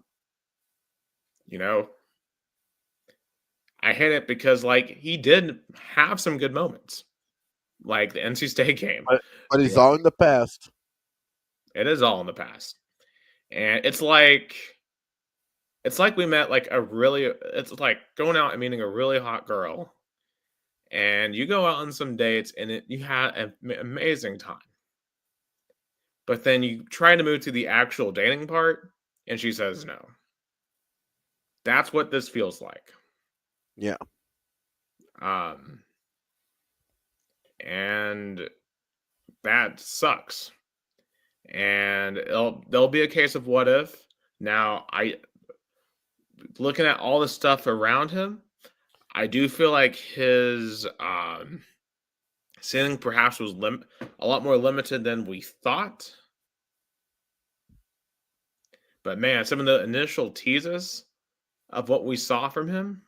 hate it because, like, he did have some good moments, like the NC State game. But it's all in the past. It is all in the past. And it's like we met like it's like going out and meeting a really hot girl, and you go out on some dates and you had an amazing time. But then you try to move to the actual dating part and she says no. That's what this feels like. Yeah. And that sucks. And there'll be a case of what if. Now, looking at all the stuff around him, I do feel like his ceiling perhaps was a lot more limited than we thought. But man, some of the initial teases of what we saw from him,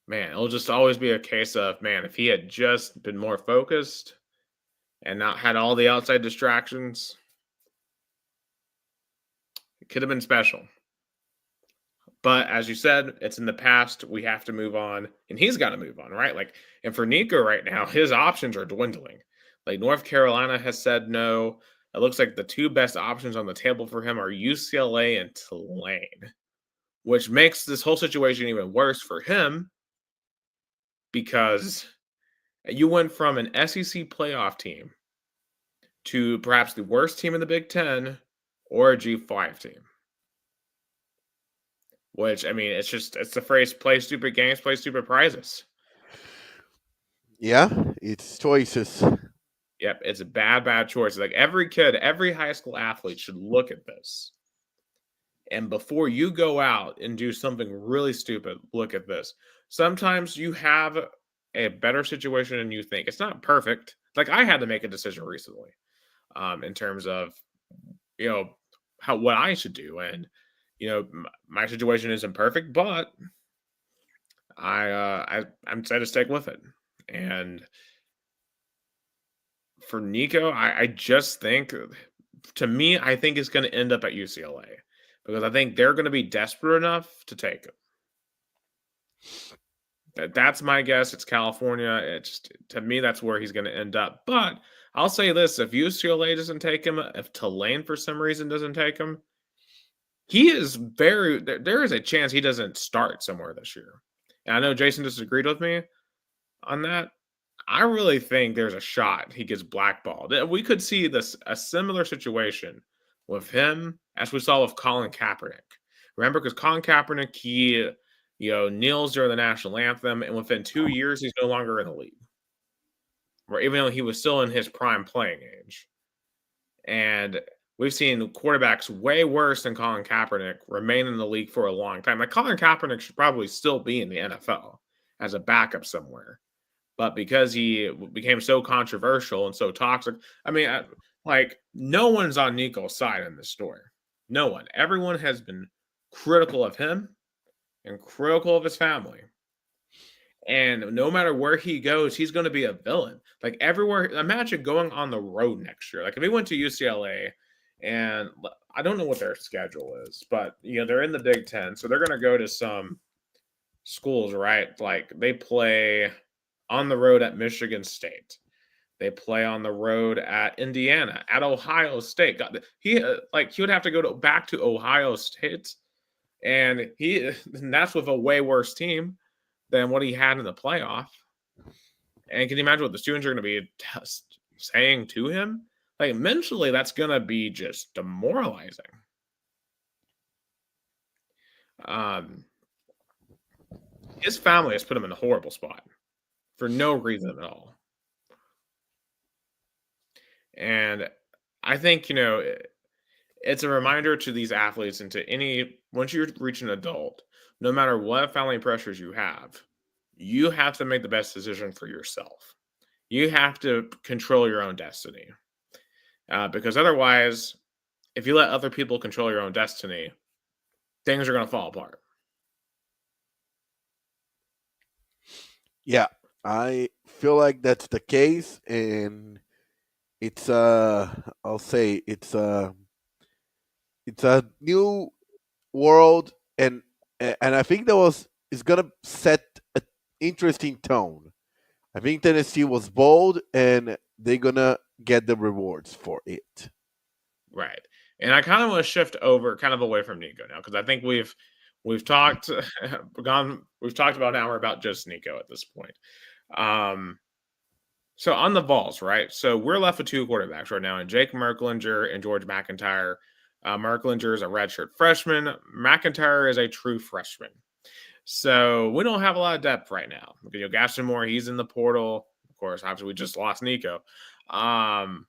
man, it'll just always be a case of, man, if he had just been more focused and not had all the outside distractions, it could have been special. But as you said, it's in the past. We have to move on, and he's got to move on, right? Like, and for Nico right now, his options are dwindling. Like, North Carolina has said no. It looks like the 2 best options on the table for him are UCLA and Tulane, which makes this whole situation even worse for him because you went from an SEC playoff team to perhaps the worst team in the Big Ten or a G5 team. Which, I mean, it's the phrase, play stupid games, play stupid prizes. Yeah, it's choices. Yep, it's a bad choice. Like, every kid, every high school athlete should look at this. And before you go out and do something really stupid, look at this. Sometimes you have a better situation than you think. It's not perfect. Like, I had to make a decision recently in terms of, what I should do. And, my situation isn't perfect, but I'm decided to stick with it. And for Nico, I just think, to me, I think it's going to end up at UCLA because I think they're going to be desperate enough to take him. That's my guess. It's California. It's to me, that's where he's going to end up. But I'll say this: if UCLA doesn't take him, if Tulane for some reason doesn't take him, he is there is a chance he doesn't start somewhere this year. And I know Jason disagreed with me on that. I really think there's a shot he gets blackballed. We could see a similar situation with him as we saw with Colin Kaepernick. Remember, because Colin Kaepernick, he kneels during the national anthem, and within 2 years, he's no longer in the league. Right, even though he was still in his prime playing age. And we've seen quarterbacks way worse than Colin Kaepernick remain in the league for a long time. Like Colin Kaepernick should probably still be in the NFL as a backup somewhere. But because he became so controversial and so toxic, I mean, no one's on Nico's side in this story. No one. Everyone has been critical of him and critical of his family. And no matter where he goes, he's going to be a villain. Like everywhere. Imagine going on the road next year. Like if he went to UCLA, and I don't know what their schedule is, but they're in the Big Ten, so they're going to go to some schools, right? Like they play on the road at Michigan State. They play on the road at Indiana, at Ohio State. He would have to go back to Ohio State, and that's with a way worse team than what he had in the playoff. And can you imagine what the students are going to be saying to him? Like mentally, that's going to be just demoralizing. His family has put him in a horrible spot for no reason at all. And I think, it's a reminder to these athletes and to once you reach an adult, no matter what family pressures you have to make the best decision for yourself. You have to control your own destiny. Because otherwise, if you let other people control your own destiny, things are going to fall apart. Yeah, I feel like that's the case, and it's I'll say it's a new world, and I think it's gonna set an interesting tone. I think Tennessee was bold, and they're gonna get the rewards for it. Right. And I kind of want to shift over kind of away from Nico now, because I think we've talked about an hour about just Nico at this point. So on the Vols, right? So we're left with two quarterbacks right now, and Jake Merklinger and George McIntyre. Merklinger is a redshirt freshman. McIntyre is a true freshman. So we don't have a lot of depth right now. Gaston Moore, he's in the portal. Of course, obviously we just lost Nico. And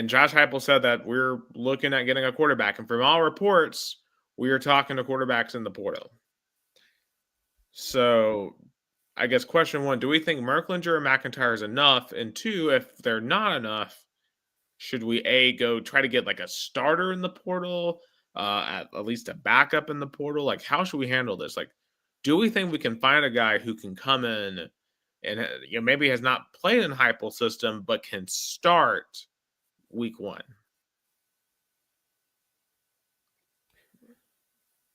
Josh Heupel said that we're looking at getting a quarterback. And from all reports, we are talking to quarterbacks in the portal. So I guess question one, do we think Merklinger or McIntyre is enough? And two, if they're not enough, should we go try to get like a starter in the portal, at least a backup in the portal? Like, how should we handle this? Like, do we think we can find a guy who can come in and maybe has not played in Heupel's system, but can start week one?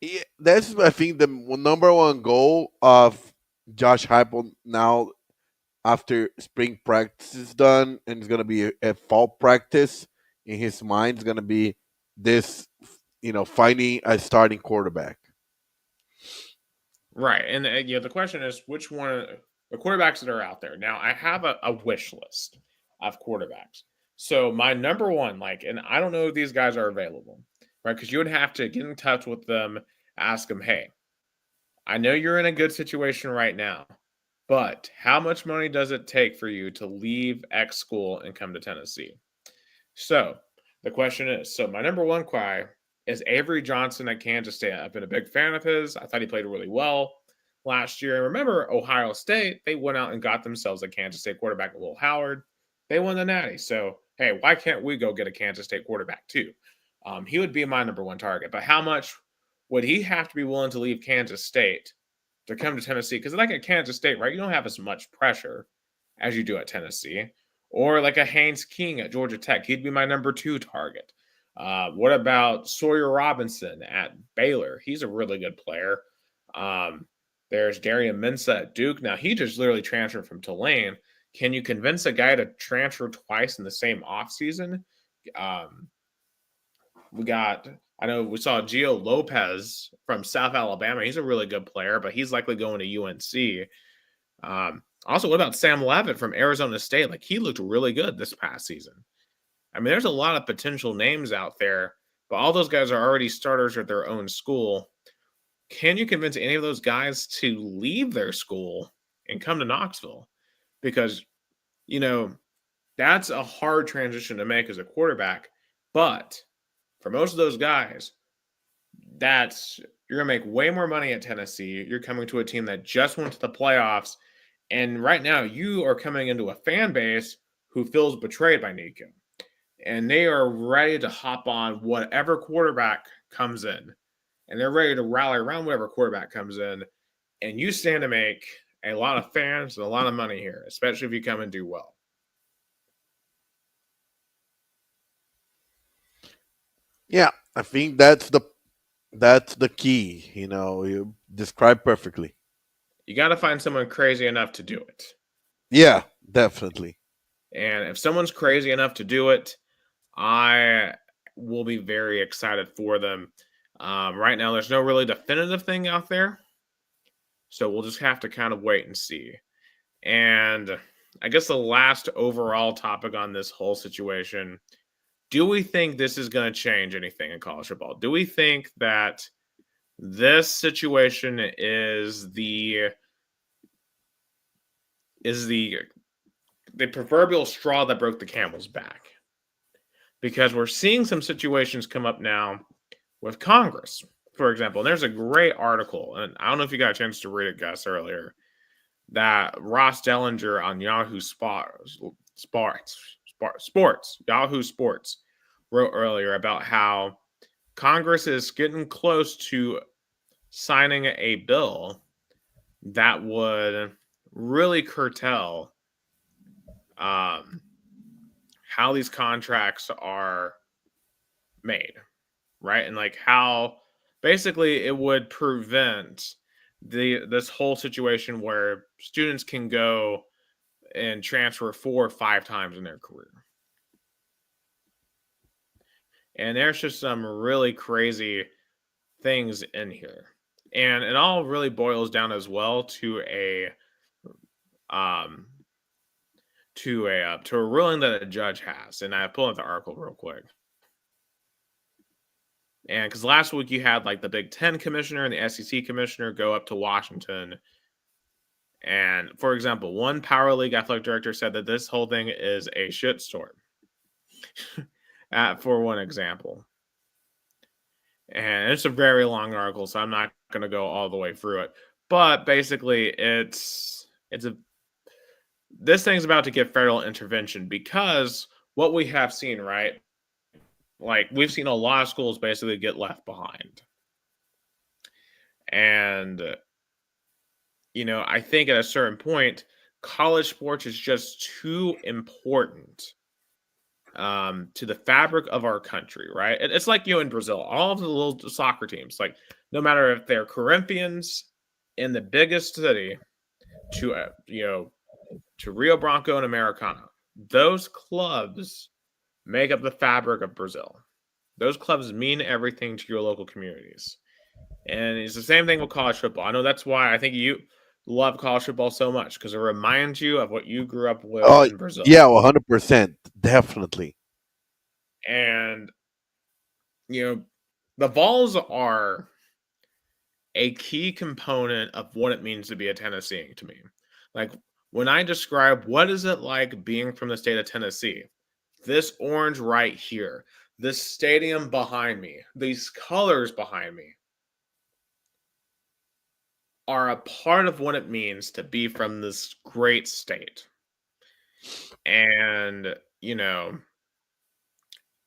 Yeah, that's I think the number one goal of Josh Heupel now after spring practice is done, and it's going to be a fall practice. In his mind, it's going to be this, finding a starting quarterback. Right, and the question is which one the quarterbacks that are out there now. I have a wish list of quarterbacks. So my number one, and I don't know if these guys are available, right? Because you would have to get in touch with them, ask them, hey, I know you're in a good situation right now, but how much money does it take for you to leave X school and come to Tennessee? So the question is, my number one guy is Avery Johnson at Kansas State. I've been a big fan of his. I thought he played really well last year. And remember, Ohio State, they went out and got themselves a Kansas State quarterback, Will Howard. They won the Natty. So, hey, why can't we go get a Kansas State quarterback too? He would be my number one target. But how much would he have to be willing to leave Kansas State to come to Tennessee? Because like at Kansas State, right, you don't have as much pressure as you do at Tennessee. Or like a Haynes King at Georgia Tech. He'd be my number two target. What about Sawyer Robinson at Baylor? He's a really good player. There's Darian Mensah at Duke. Now, he just literally transferred from Tulane. Can you convince a guy to transfer twice in the same offseason? I know we saw Gio Lopez from South Alabama. He's a really good player, but he's likely going to UNC. Also, what about Sam Levitt from Arizona State? Like, he looked really good this past season. I mean, there's a lot of potential names out there, but all those guys are already starters at their own school. Can you convince any of those guys to leave their school and come to Knoxville? Because, that's a hard transition to make as a quarterback. But for most of those guys, you're going to make way more money at Tennessee. You're coming to a team that just went to the playoffs. And right now, you are coming into a fan base who feels betrayed by Nico. And they are ready to hop on whatever quarterback comes in. And they're ready to rally around whatever quarterback comes in. And you stand to make a lot of fans and a lot of money here, especially if you come and do well. Yeah, I think that's the key. You described perfectly. You got to find someone crazy enough to do it. Yeah, definitely. And if someone's crazy enough to do it, I will be very excited for them. Right now, there's no really definitive thing out there. So we'll just have to kind of wait and see. And I guess the last overall topic on this whole situation, do we think this is going to change anything in college football? Do we think that this situation is the proverbial straw that broke the camel's back? Because we're seeing some situations come up now with Congress, for example. And there's a great article, and I don't know if you got a chance to read it, Gus, earlier, that Ross Dellinger on Yahoo Sports, Yahoo Sports, wrote earlier about how Congress is getting close to signing a bill that would really curtail how these contracts are made, right? And like how basically it would prevent this whole situation where students can go and transfer 4 or 5 times in their career. And there's just some really crazy things in here. And it all really boils down as well to a ruling that a judge has. And I pulled up the article real quick. And because last week you had like the Big Ten commissioner and the SEC commissioner go up to Washington. And for example, one Power League athletic director said that this whole thing is a shitstorm. For one example. And it's a very long article, so I'm not going to go all the way through it. But basically, this thing's about to get federal intervention because what we have seen, right? Like, we've seen a lot of schools basically get left behind. And, I think at a certain point, college sports is just too important to the fabric of our country, right? It's like in Brazil, all of the little soccer teams, like no matter if they're Corinthians in the biggest city to Rio Branco and Americana, those clubs make up the fabric of Brazil. Those clubs mean everything to your local communities. And it's the same thing with college football. I know that's why I think you love college football so much, because it reminds you of what you grew up with in Brazil. Yeah, 100%. Definitely. And, the Vols are a key component of what it means to be a Tennessean to me. Like, when I describe what is it like being from the state of Tennessee, this orange right here, this stadium behind me, these colors behind me are a part of what it means to be from this great state. And,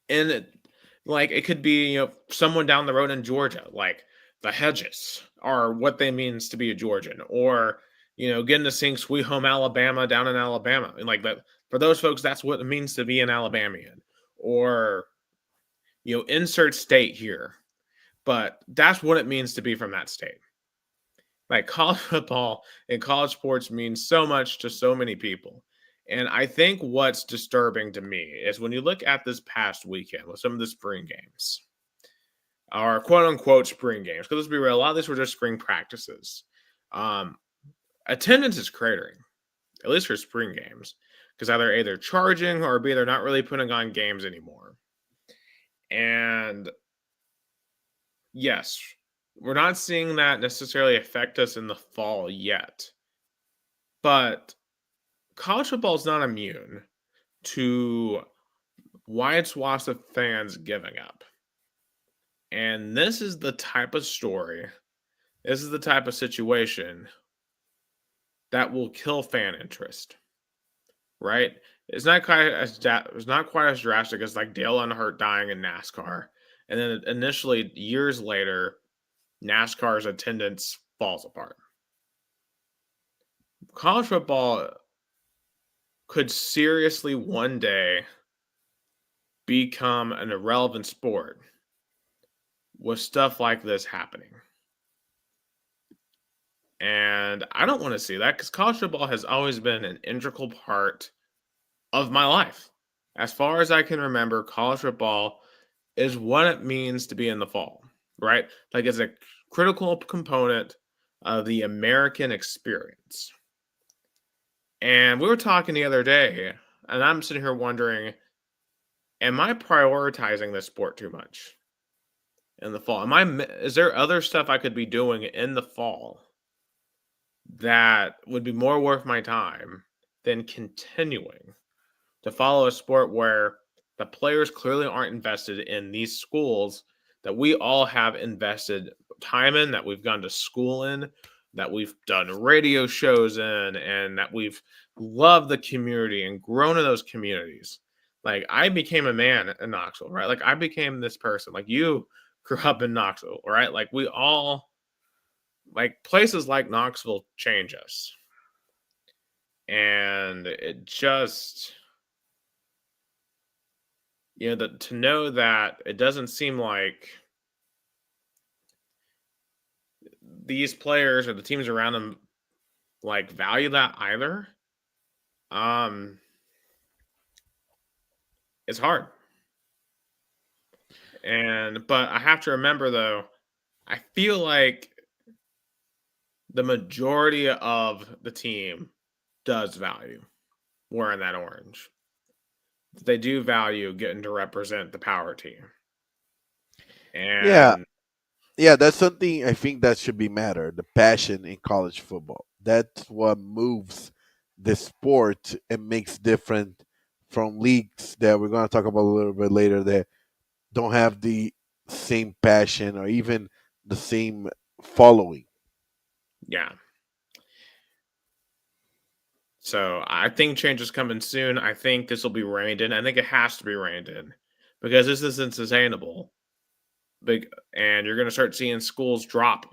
it could be, someone down the road in Georgia, like the Hedges are what they means to be a Georgian, or, getting to sing Sweet Home Alabama down in Alabama. And like that, for those folks, that's what it means to be an Alabamian. Or, insert state here, but that's what it means to be from that state. Like college football and college sports means so much to so many people. And I think what's disturbing to me is when you look at this past weekend with some of the spring games, or quote unquote spring games, because let's be real, a lot of these were just spring practices. Um, Attendance is cratering, at least for spring games, because either A, they're charging, or B, they're not really putting on games anymore. And yes, we're not seeing that necessarily affect us in the fall yet. But college football is not immune to wide swaths of fans giving up. And this is the type of story, this is the type of situation that will kill fan interest, right? It's not quite as drastic as like Dale Earnhardt dying in NASCAR, and then initially years later, NASCAR's attendance falls apart. College football could seriously one day become an irrelevant sport with stuff like this happening. And I don't want to see that because college football has always been an integral part of my life. As far as I can remember, college football is what it means to be in the fall, right? Like it's a critical component of the American experience. And we were talking the other day, and I'm sitting here wondering, am I prioritizing this sport too much in the fall? Is there other stuff I could be doing in the fall that would be more worth my time than continuing to follow a sport where the players clearly aren't invested in these schools that we all have invested time in, that we've gone to school in, that we've done radio shows in, and that we've loved the community and grown in those communities. Like I became a man in Knoxville, right? Like I became this person. Like you grew up in Knoxville, right? Like we all, like places like Knoxville change us. And it just, to know that it doesn't seem like these players or the teams around them like value that either. It's hard. But I have to remember though, I feel like the majority of the team does value wearing that orange. They do value getting to represent the power team. And Yeah, that's something I think that should be matter. The passion in college football. That's what moves the sport and makes different from leagues that we're going to talk about a little bit later that don't have the same passion or even the same following. yeah. So I think change is coming soon. I think this will be reined in. I think it has to be reined in because this isn't sustainable. And you're going to start seeing schools drop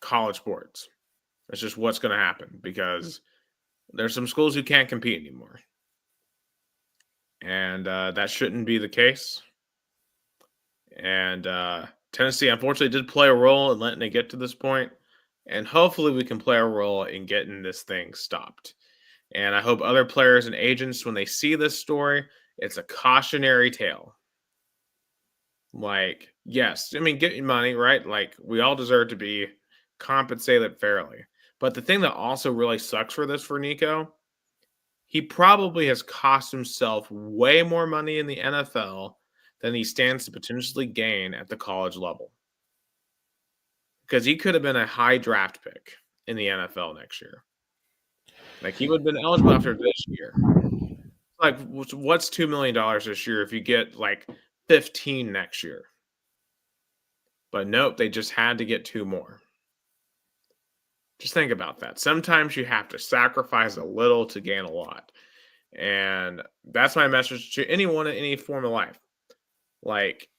college sports. That's just what's going to happen because there's some schools who can't compete anymore. And that shouldn't be the case. And Tennessee, unfortunately, did play a role in letting it get to this point. And hopefully we can play a role in getting this thing stopped. And I hope other players and agents, when they see this story, it's a cautionary tale. Like, yes, I mean, get your money, right? Like, we all deserve to be compensated fairly. But the thing that also really sucks for Nico, he probably has cost himself way more money in the NFL than he stands to potentially gain at the college level. Because he could have been a high draft pick in the NFL next year. Like, he would have been eligible after this year. Like, what's $2 million this year if you get, like, 15 next year? But nope, they just had to get 2 more. Just think about that. Sometimes you have to sacrifice a little to gain a lot. And that's my message to anyone in any form of life. Like,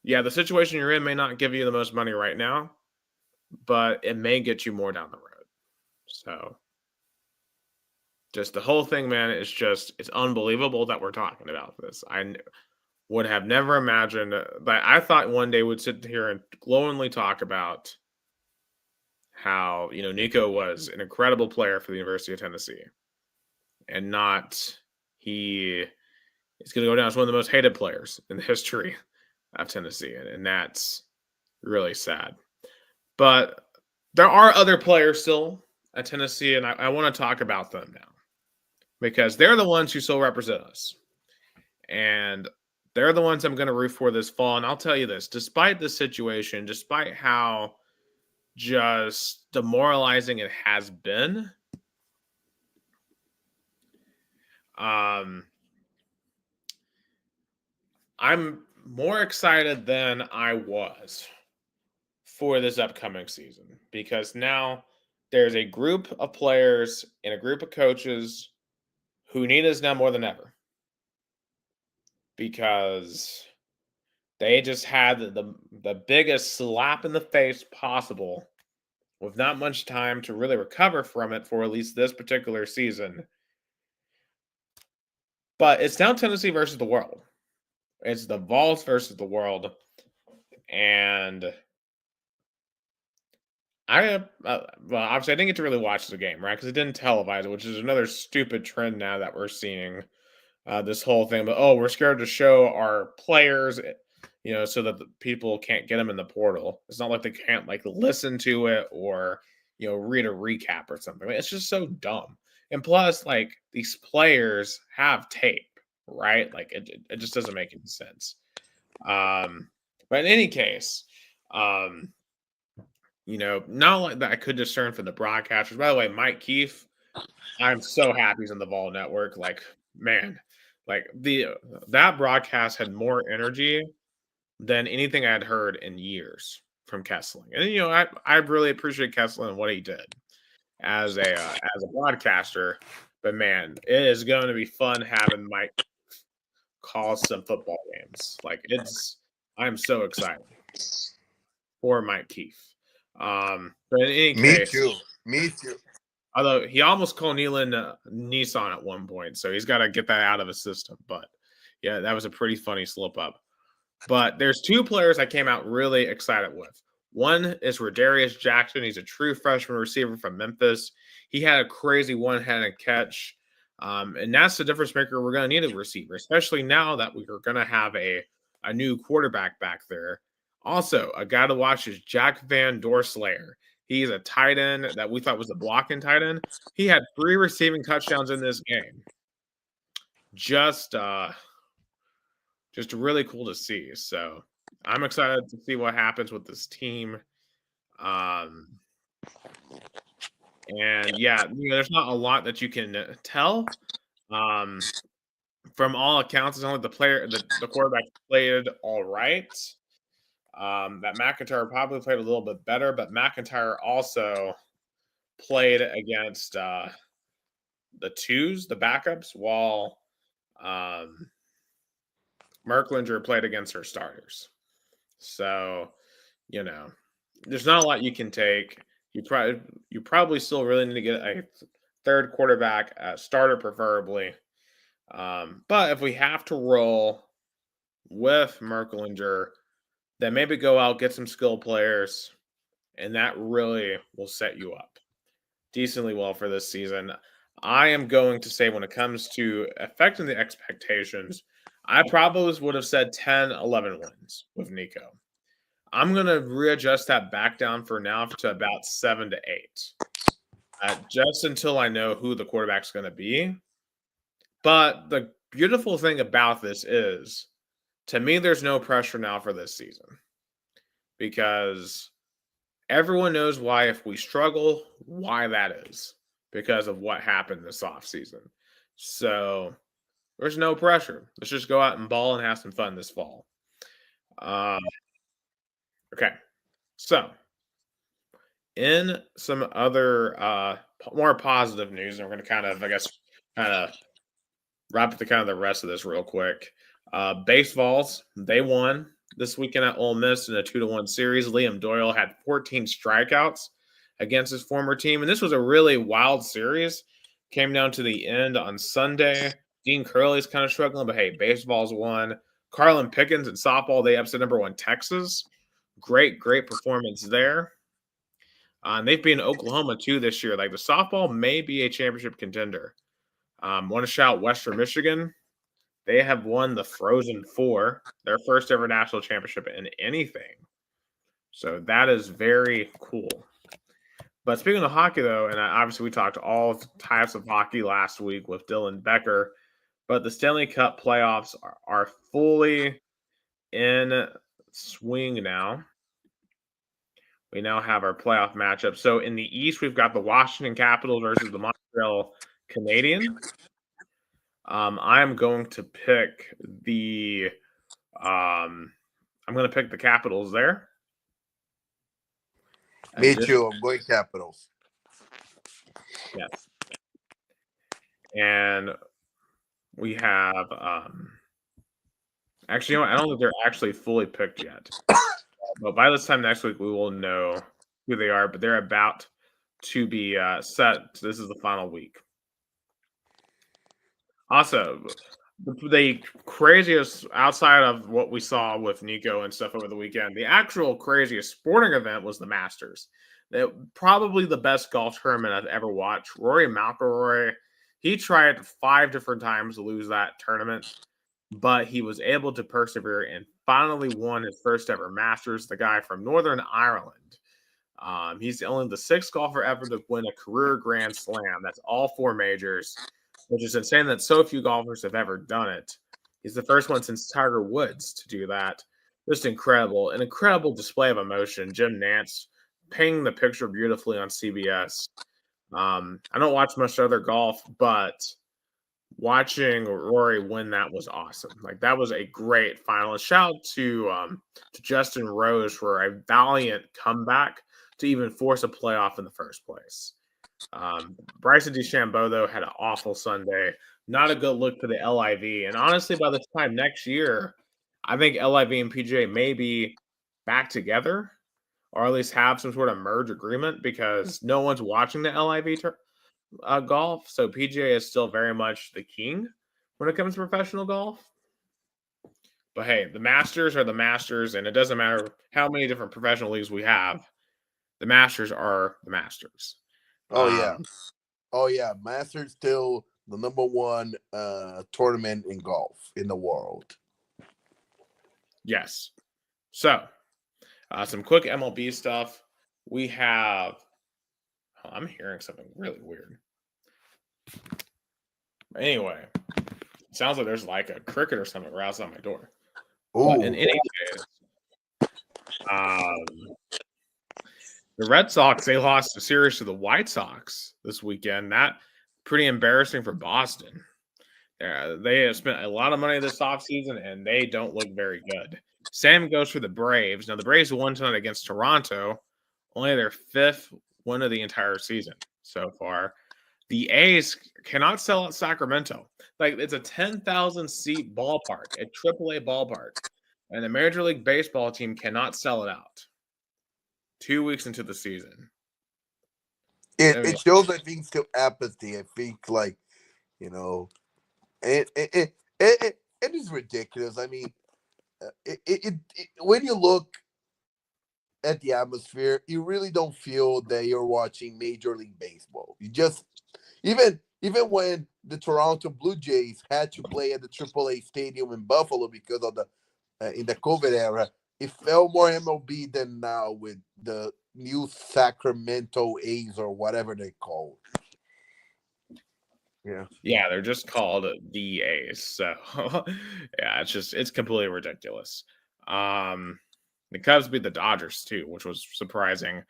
yeah, the situation you're in may not give you the most money right now, but it may get you more down the road. So just the whole thing, man, it's unbelievable that we're talking about this. would have never imagined that I thought one day would sit here and glowingly talk about how, Nico was an incredible player for the University of Tennessee and not he is going to go down as one of the most hated players in the history of Tennessee. And that's really sad. But there are other players still at Tennessee, and I want to talk about them now because they're the ones who still represent us. And they're the ones I'm going to root for this fall. And I'll tell you this, despite the situation, despite how just demoralizing it has been, I'm more excited than I was for this upcoming season because now there's a group of players and a group of coaches who need us now more than ever because they just had the biggest slap in the face possible with not much time to really recover from it for at least this particular season. But it's now Tennessee versus the world. It's the Vols versus the world. And obviously I didn't get to really watch the game, right? Because it didn't televise it, which is another stupid trend now that we're seeing. This whole thing, but we're scared to show our players, so that the people can't get them in the portal. It's not like they can't listen to it or read a recap or something. It's just so dumb. And plus, these players have tape, right? It just doesn't make any sense. But in any case, not like that I could discern from the broadcasters. By the way, Mike Keefe, I'm so happy he's on the Vol Network. Man, that broadcast had more energy than anything I had heard in years from Kesling. And I really appreciate Kesling and what he did as a broadcaster. But man, it is going to be fun having Mike call some football games. I'm so excited for Mike Keefe. But in any case, Me too. Although he almost called Nealon Nissan at one point, so he's got to get that out of his system. But yeah, that was a pretty funny slip up. But there's two players I came out really excited with. One is Rodarius Jackson. He's a true freshman receiver from Memphis. He had a crazy one-handed catch. And that's the difference maker. We're going to need a receiver, especially now that we're going to have a new quarterback back there. Also, a guy to watch is Jack Van Dorslayer. He's a tight end that we thought was a blocking tight end. He had 3 receiving touchdowns in this game. Just really cool to see. So I'm excited to see what happens with this team. And yeah, there's not a lot that you can tell. From all accounts, it's only the quarterback played all right. That McIntyre probably played a little bit better, but McIntyre also played against the backups, while Merklinger played against her starters. So, there's not a lot you can take. You probably still really need to get a third quarterback, starter preferably. But if we have to roll with Merklinger, then maybe go out, get some skill players, and that really will set you up decently well for this season. I am going to say when it comes to affecting the expectations, I probably would have said 10, 11 wins with Nico. I'm going to readjust that back down for now to about 7 to 8, just until I know who the quarterback's going to be. But the beautiful thing about this is, to me, there's no pressure now for this season because everyone knows why if we struggle, why that is because of what happened this offseason. So there's no pressure. Let's just go out and ball and have some fun this fall. Okay. So in some other more positive news, and we're going to kind of wrap up the rest of this real quick. Base Vols, they won this weekend at Ole Miss in a 2-1 series. Liam Doyle had 14 strikeouts against his former team, and this was a really wild series. Came down to the end on Sunday. Dean Curley's kind of struggling, but hey, Base Vols won. Carlin Pickens in softball, they upset number 1 Texas. Great performance there. And they've been in Oklahoma too this year. Like the softball may be a championship contender. Want to shout Western Michigan. They have won the Frozen Four, their first ever national championship in anything. So that is very cool. But speaking of hockey, though, and obviously we talked all types of hockey last week with Dylan Becker, but the Stanley Cup playoffs are fully in swing now. We now have our playoff matchup. So in the East, we've got the Washington Capitals versus the Montreal Canadiens. I am going to pick the Capitals there. Me too. I'm going Capitals. Yes. And we have actually, you know what? I don't think they're actually fully picked yet. But by this time next week, we will know who they are. But they're about to be set. This is the final week. Also, the craziest outside of what we saw with Nico and stuff over the weekend, the actual craziest sporting event was the Masters. Probably the best golf tournament I've ever watched. Rory McIlroy, he tried 5 different times to lose that tournament, but he was able to persevere and finally won his first ever Masters. The guy from Northern Ireland. He's only the 6th golfer ever to win a career Grand Slam. That's all 4 majors, which is insane that so few golfers have ever done it. He's the first one since Tiger Woods to do that. Just incredible. An incredible display of emotion. Jim Nantz painting the picture beautifully on CBS. I don't watch much other golf, but watching Rory win that was awesome. Like that was a great final. And shout out to Justin Rose for a valiant comeback to even force a playoff in the first place. Bryson DeChambeau, though, had an awful Sunday. Not a good look for the LIV. And honestly, by the time next year, I think LIV and PGA may be back together or at least have some sort of merge agreement because no one's watching the LIV golf. So PGA is still very much the king when it comes to professional golf. But hey, the Masters are the Masters, and it doesn't matter how many different professional leagues we have. The Masters are the Masters. Oh yeah. Masters still the number 1 tournament in golf in the world. Yes. So, some quick MLB stuff. We have. Oh, I'm hearing something really weird. Anyway, it sounds like there's like a cricket or something right outside my door. But in any case, the Red Sox, they lost a series to the White Sox this weekend. That pretty embarrassing for Boston. They have spent a lot of money this offseason, and they don't look very good. Same goes for the Braves. Now, the Braves won tonight against Toronto, only their 5th win of the entire season so far. The A's cannot sell out Sacramento. Like, it's a 10,000-seat ballpark, a AAA ballpark, and the Major League Baseball team cannot sell it out. 2 weeks into the season. It shows, I think, still apathy. I think, like, you know, it is ridiculous. I mean, when you look at the atmosphere, you really don't feel that you're watching Major League Baseball. You just even when the Toronto Blue Jays had to play at the AAA stadium in Buffalo because of the in the COVID era, it felt more MLB than now with the new Sacramento A's or whatever they call it. Yeah, they're just called the A's. So yeah, it's completely ridiculous. The Cubs beat the Dodgers too, which was surprising.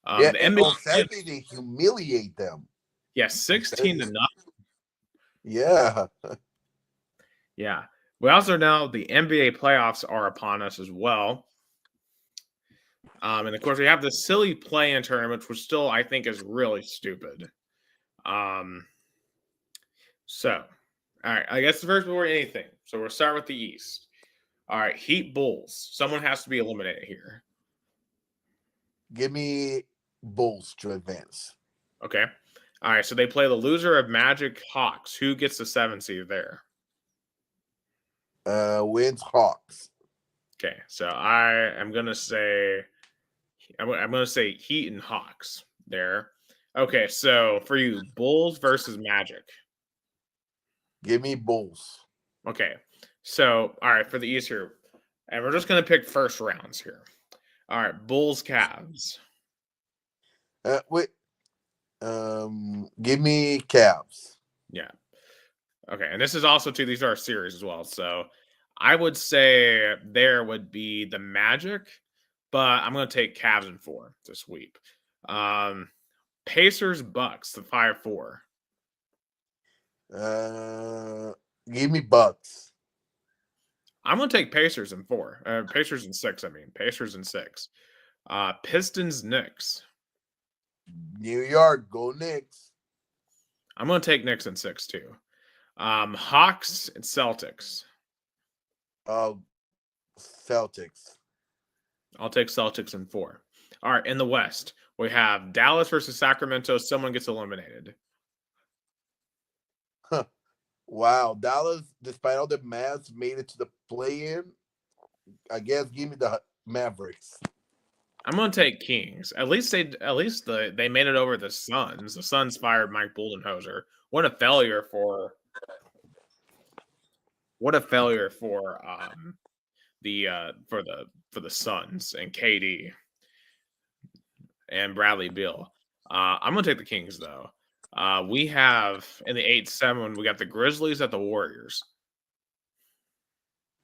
The NBA, on Saturday they humiliate them. Yeah, 16-0. Yeah. Yeah. We also know the NBA playoffs are upon us as well. And of course, we have the silly play-in tournament, which still I think is really stupid. So, all right, I guess first before anything, so we'll start with the East. All right, Heat Bulls. Someone has to be eliminated here. Give me Bulls to advance. Okay. All right, so they play the loser of Magic Hawks. Who gets the 7th seed there? Wins Hawks. Okay, so I'm gonna say Heat and Hawks there. Okay, so for you, Bulls versus Magic. Give me Bulls. Okay, so all right for the East here, and we're just gonna pick first rounds here. All right, Bulls Cavs. Wait. Give me Cavs. Yeah. Okay, and this is also too. These are a series as well, so I would say there would be the Magic, but I'm going to take Cavs in 4 to sweep. Pacers Bucks, the 5-4. Give me Bucks. I'm going to take Pacers in 4. Pacers in 6. I mean, Pacers in 6. Pistons Knicks. New York, go Knicks. I'm going to take Knicks in 6 too. Hawks and Celtics. Celtics. I'll take Celtics in 4. All right, in the West, we have Dallas versus Sacramento. Someone gets eliminated. Wow, Dallas, despite all the Mavs, made it to the play-in. I guess give me the Mavericks. I'm going to take Kings. At least they made it over the Suns. The Suns fired Mike Budenholzer. What a failure for the Suns and KD and Bradley Beal. I'm going to take the Kings though. We have in the 8-7, we got the Grizzlies at the Warriors.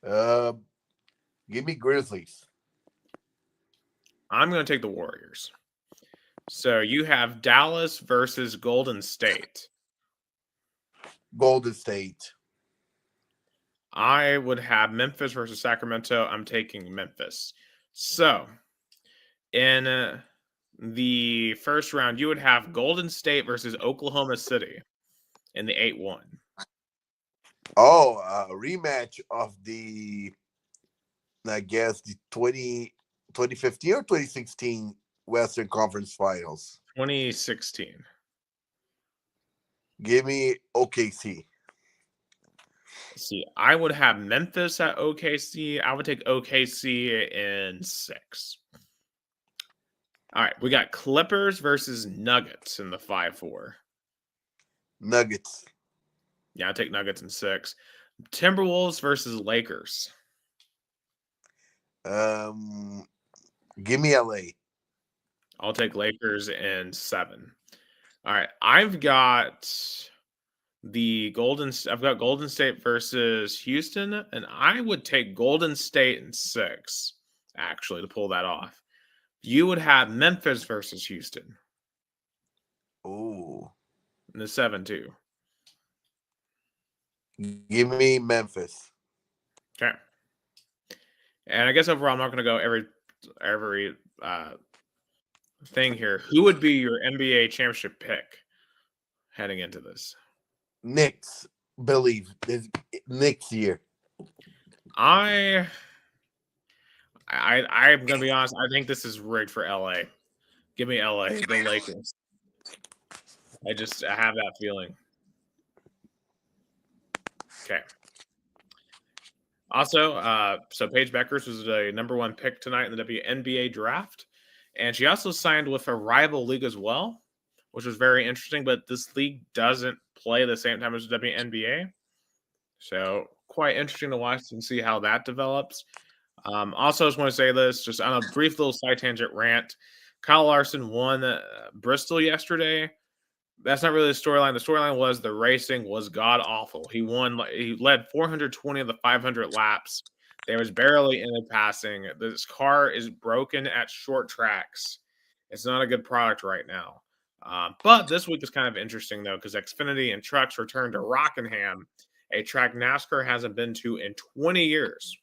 Give me Grizzlies. I'm going to take the Warriors. So you have Dallas versus Golden State. Golden State. I would have Memphis versus Sacramento. I'm taking Memphis. So in the first round, you would have Golden State versus Oklahoma City in the 8-1. Oh, a rematch of the, I guess, the 2015 or 2016 Western Conference Finals. 2016. Give me OKC. See, I would have Memphis at OKC. I would take OKC in 6. All right, we got Clippers versus Nuggets in the 5-4. Nuggets. Yeah, I take Nuggets in 6. Timberwolves versus Lakers. Give me LA. I'll take Lakers in 7. All right, I've got Golden State versus Houston, and I would take Golden State in 6, actually, to pull that off. You would have Memphis versus Houston. Ooh. In the 7 too. Give me Memphis. Okay. And I guess overall, I'm not going to go every thing here. Who would be your NBA championship pick heading into this? Knicks. Believe this next year. I'm going to be honest. I think this is rigged for LA. Give me LA, the Lakers. I have that feeling. Okay. Also, so Paige Beckers was the number 1 pick tonight in the WNBA draft. And she also signed with a rival league as well, which was very interesting. But this league doesn't play the same time as the WNBA. So quite interesting to watch and see how that develops. Also, I just want to say this, just on a brief little side tangent rant. Kyle Larson won Bristol yesterday. That's not really the storyline. The storyline was the racing was god-awful. He led 420 of the 500 laps. There was barely any passing. This car is broken at short tracks. It's not a good product right now. But this week is kind of interesting, though, because Xfinity and trucks returned to Rockingham, a track NASCAR hasn't been to in 20 years.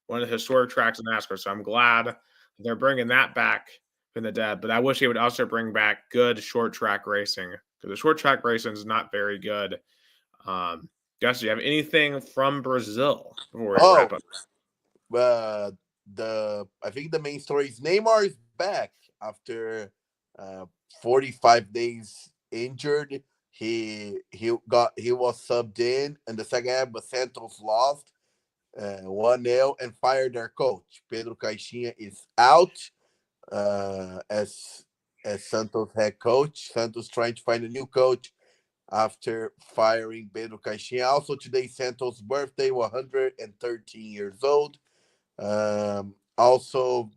One of the historic tracks in NASCAR. So I'm glad they're bringing that back from the dead. But I wish they would also bring back good short track racing, because the short track racing is not very good. Gus, do you have anything from Brazil before we wrap up? I think the main story is Neymar is back after 45 days injured. He was subbed in the second half, but Santos lost. 1-0 and fired their coach. Pedro Caixinha is out as Santos head coach. Santos trying to find a new coach after firing Pedro Caixinha. Also today, Santos' birthday, 113 years old. Also,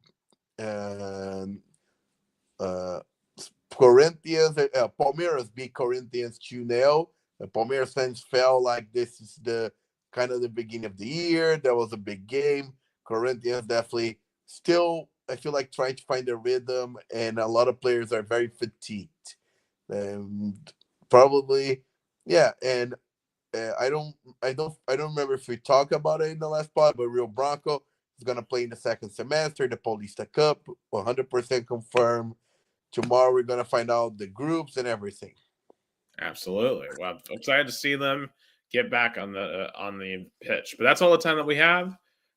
Corinthians, Palmeiras beat Corinthians 2-0. Palmeiras fans felt like this is the kind of the beginning of the year. That was a big game. Corinthians definitely still, I feel like, trying to find a rhythm, and a lot of players are very fatigued. Probably, yeah. And I don't remember if we talked about it in the last pod, but Rio Branco is gonna play in the second semester, the Paulista Cup, 100% confirmed. Tomorrow we're gonna find out the groups and everything. Absolutely. Well, I'm excited to see them get back on the pitch. But that's all the time that we have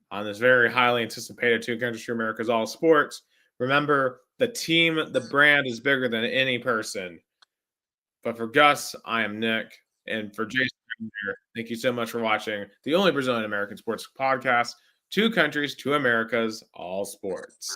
on this very highly anticipated Two Countries, Two Americas All Sports. Remember, the team, the brand is bigger than any person. But for Gus, I am Nick. And for Jason, thank you so much for watching the only Brazilian American sports podcast, Two Countries, Two Americas, All Sports.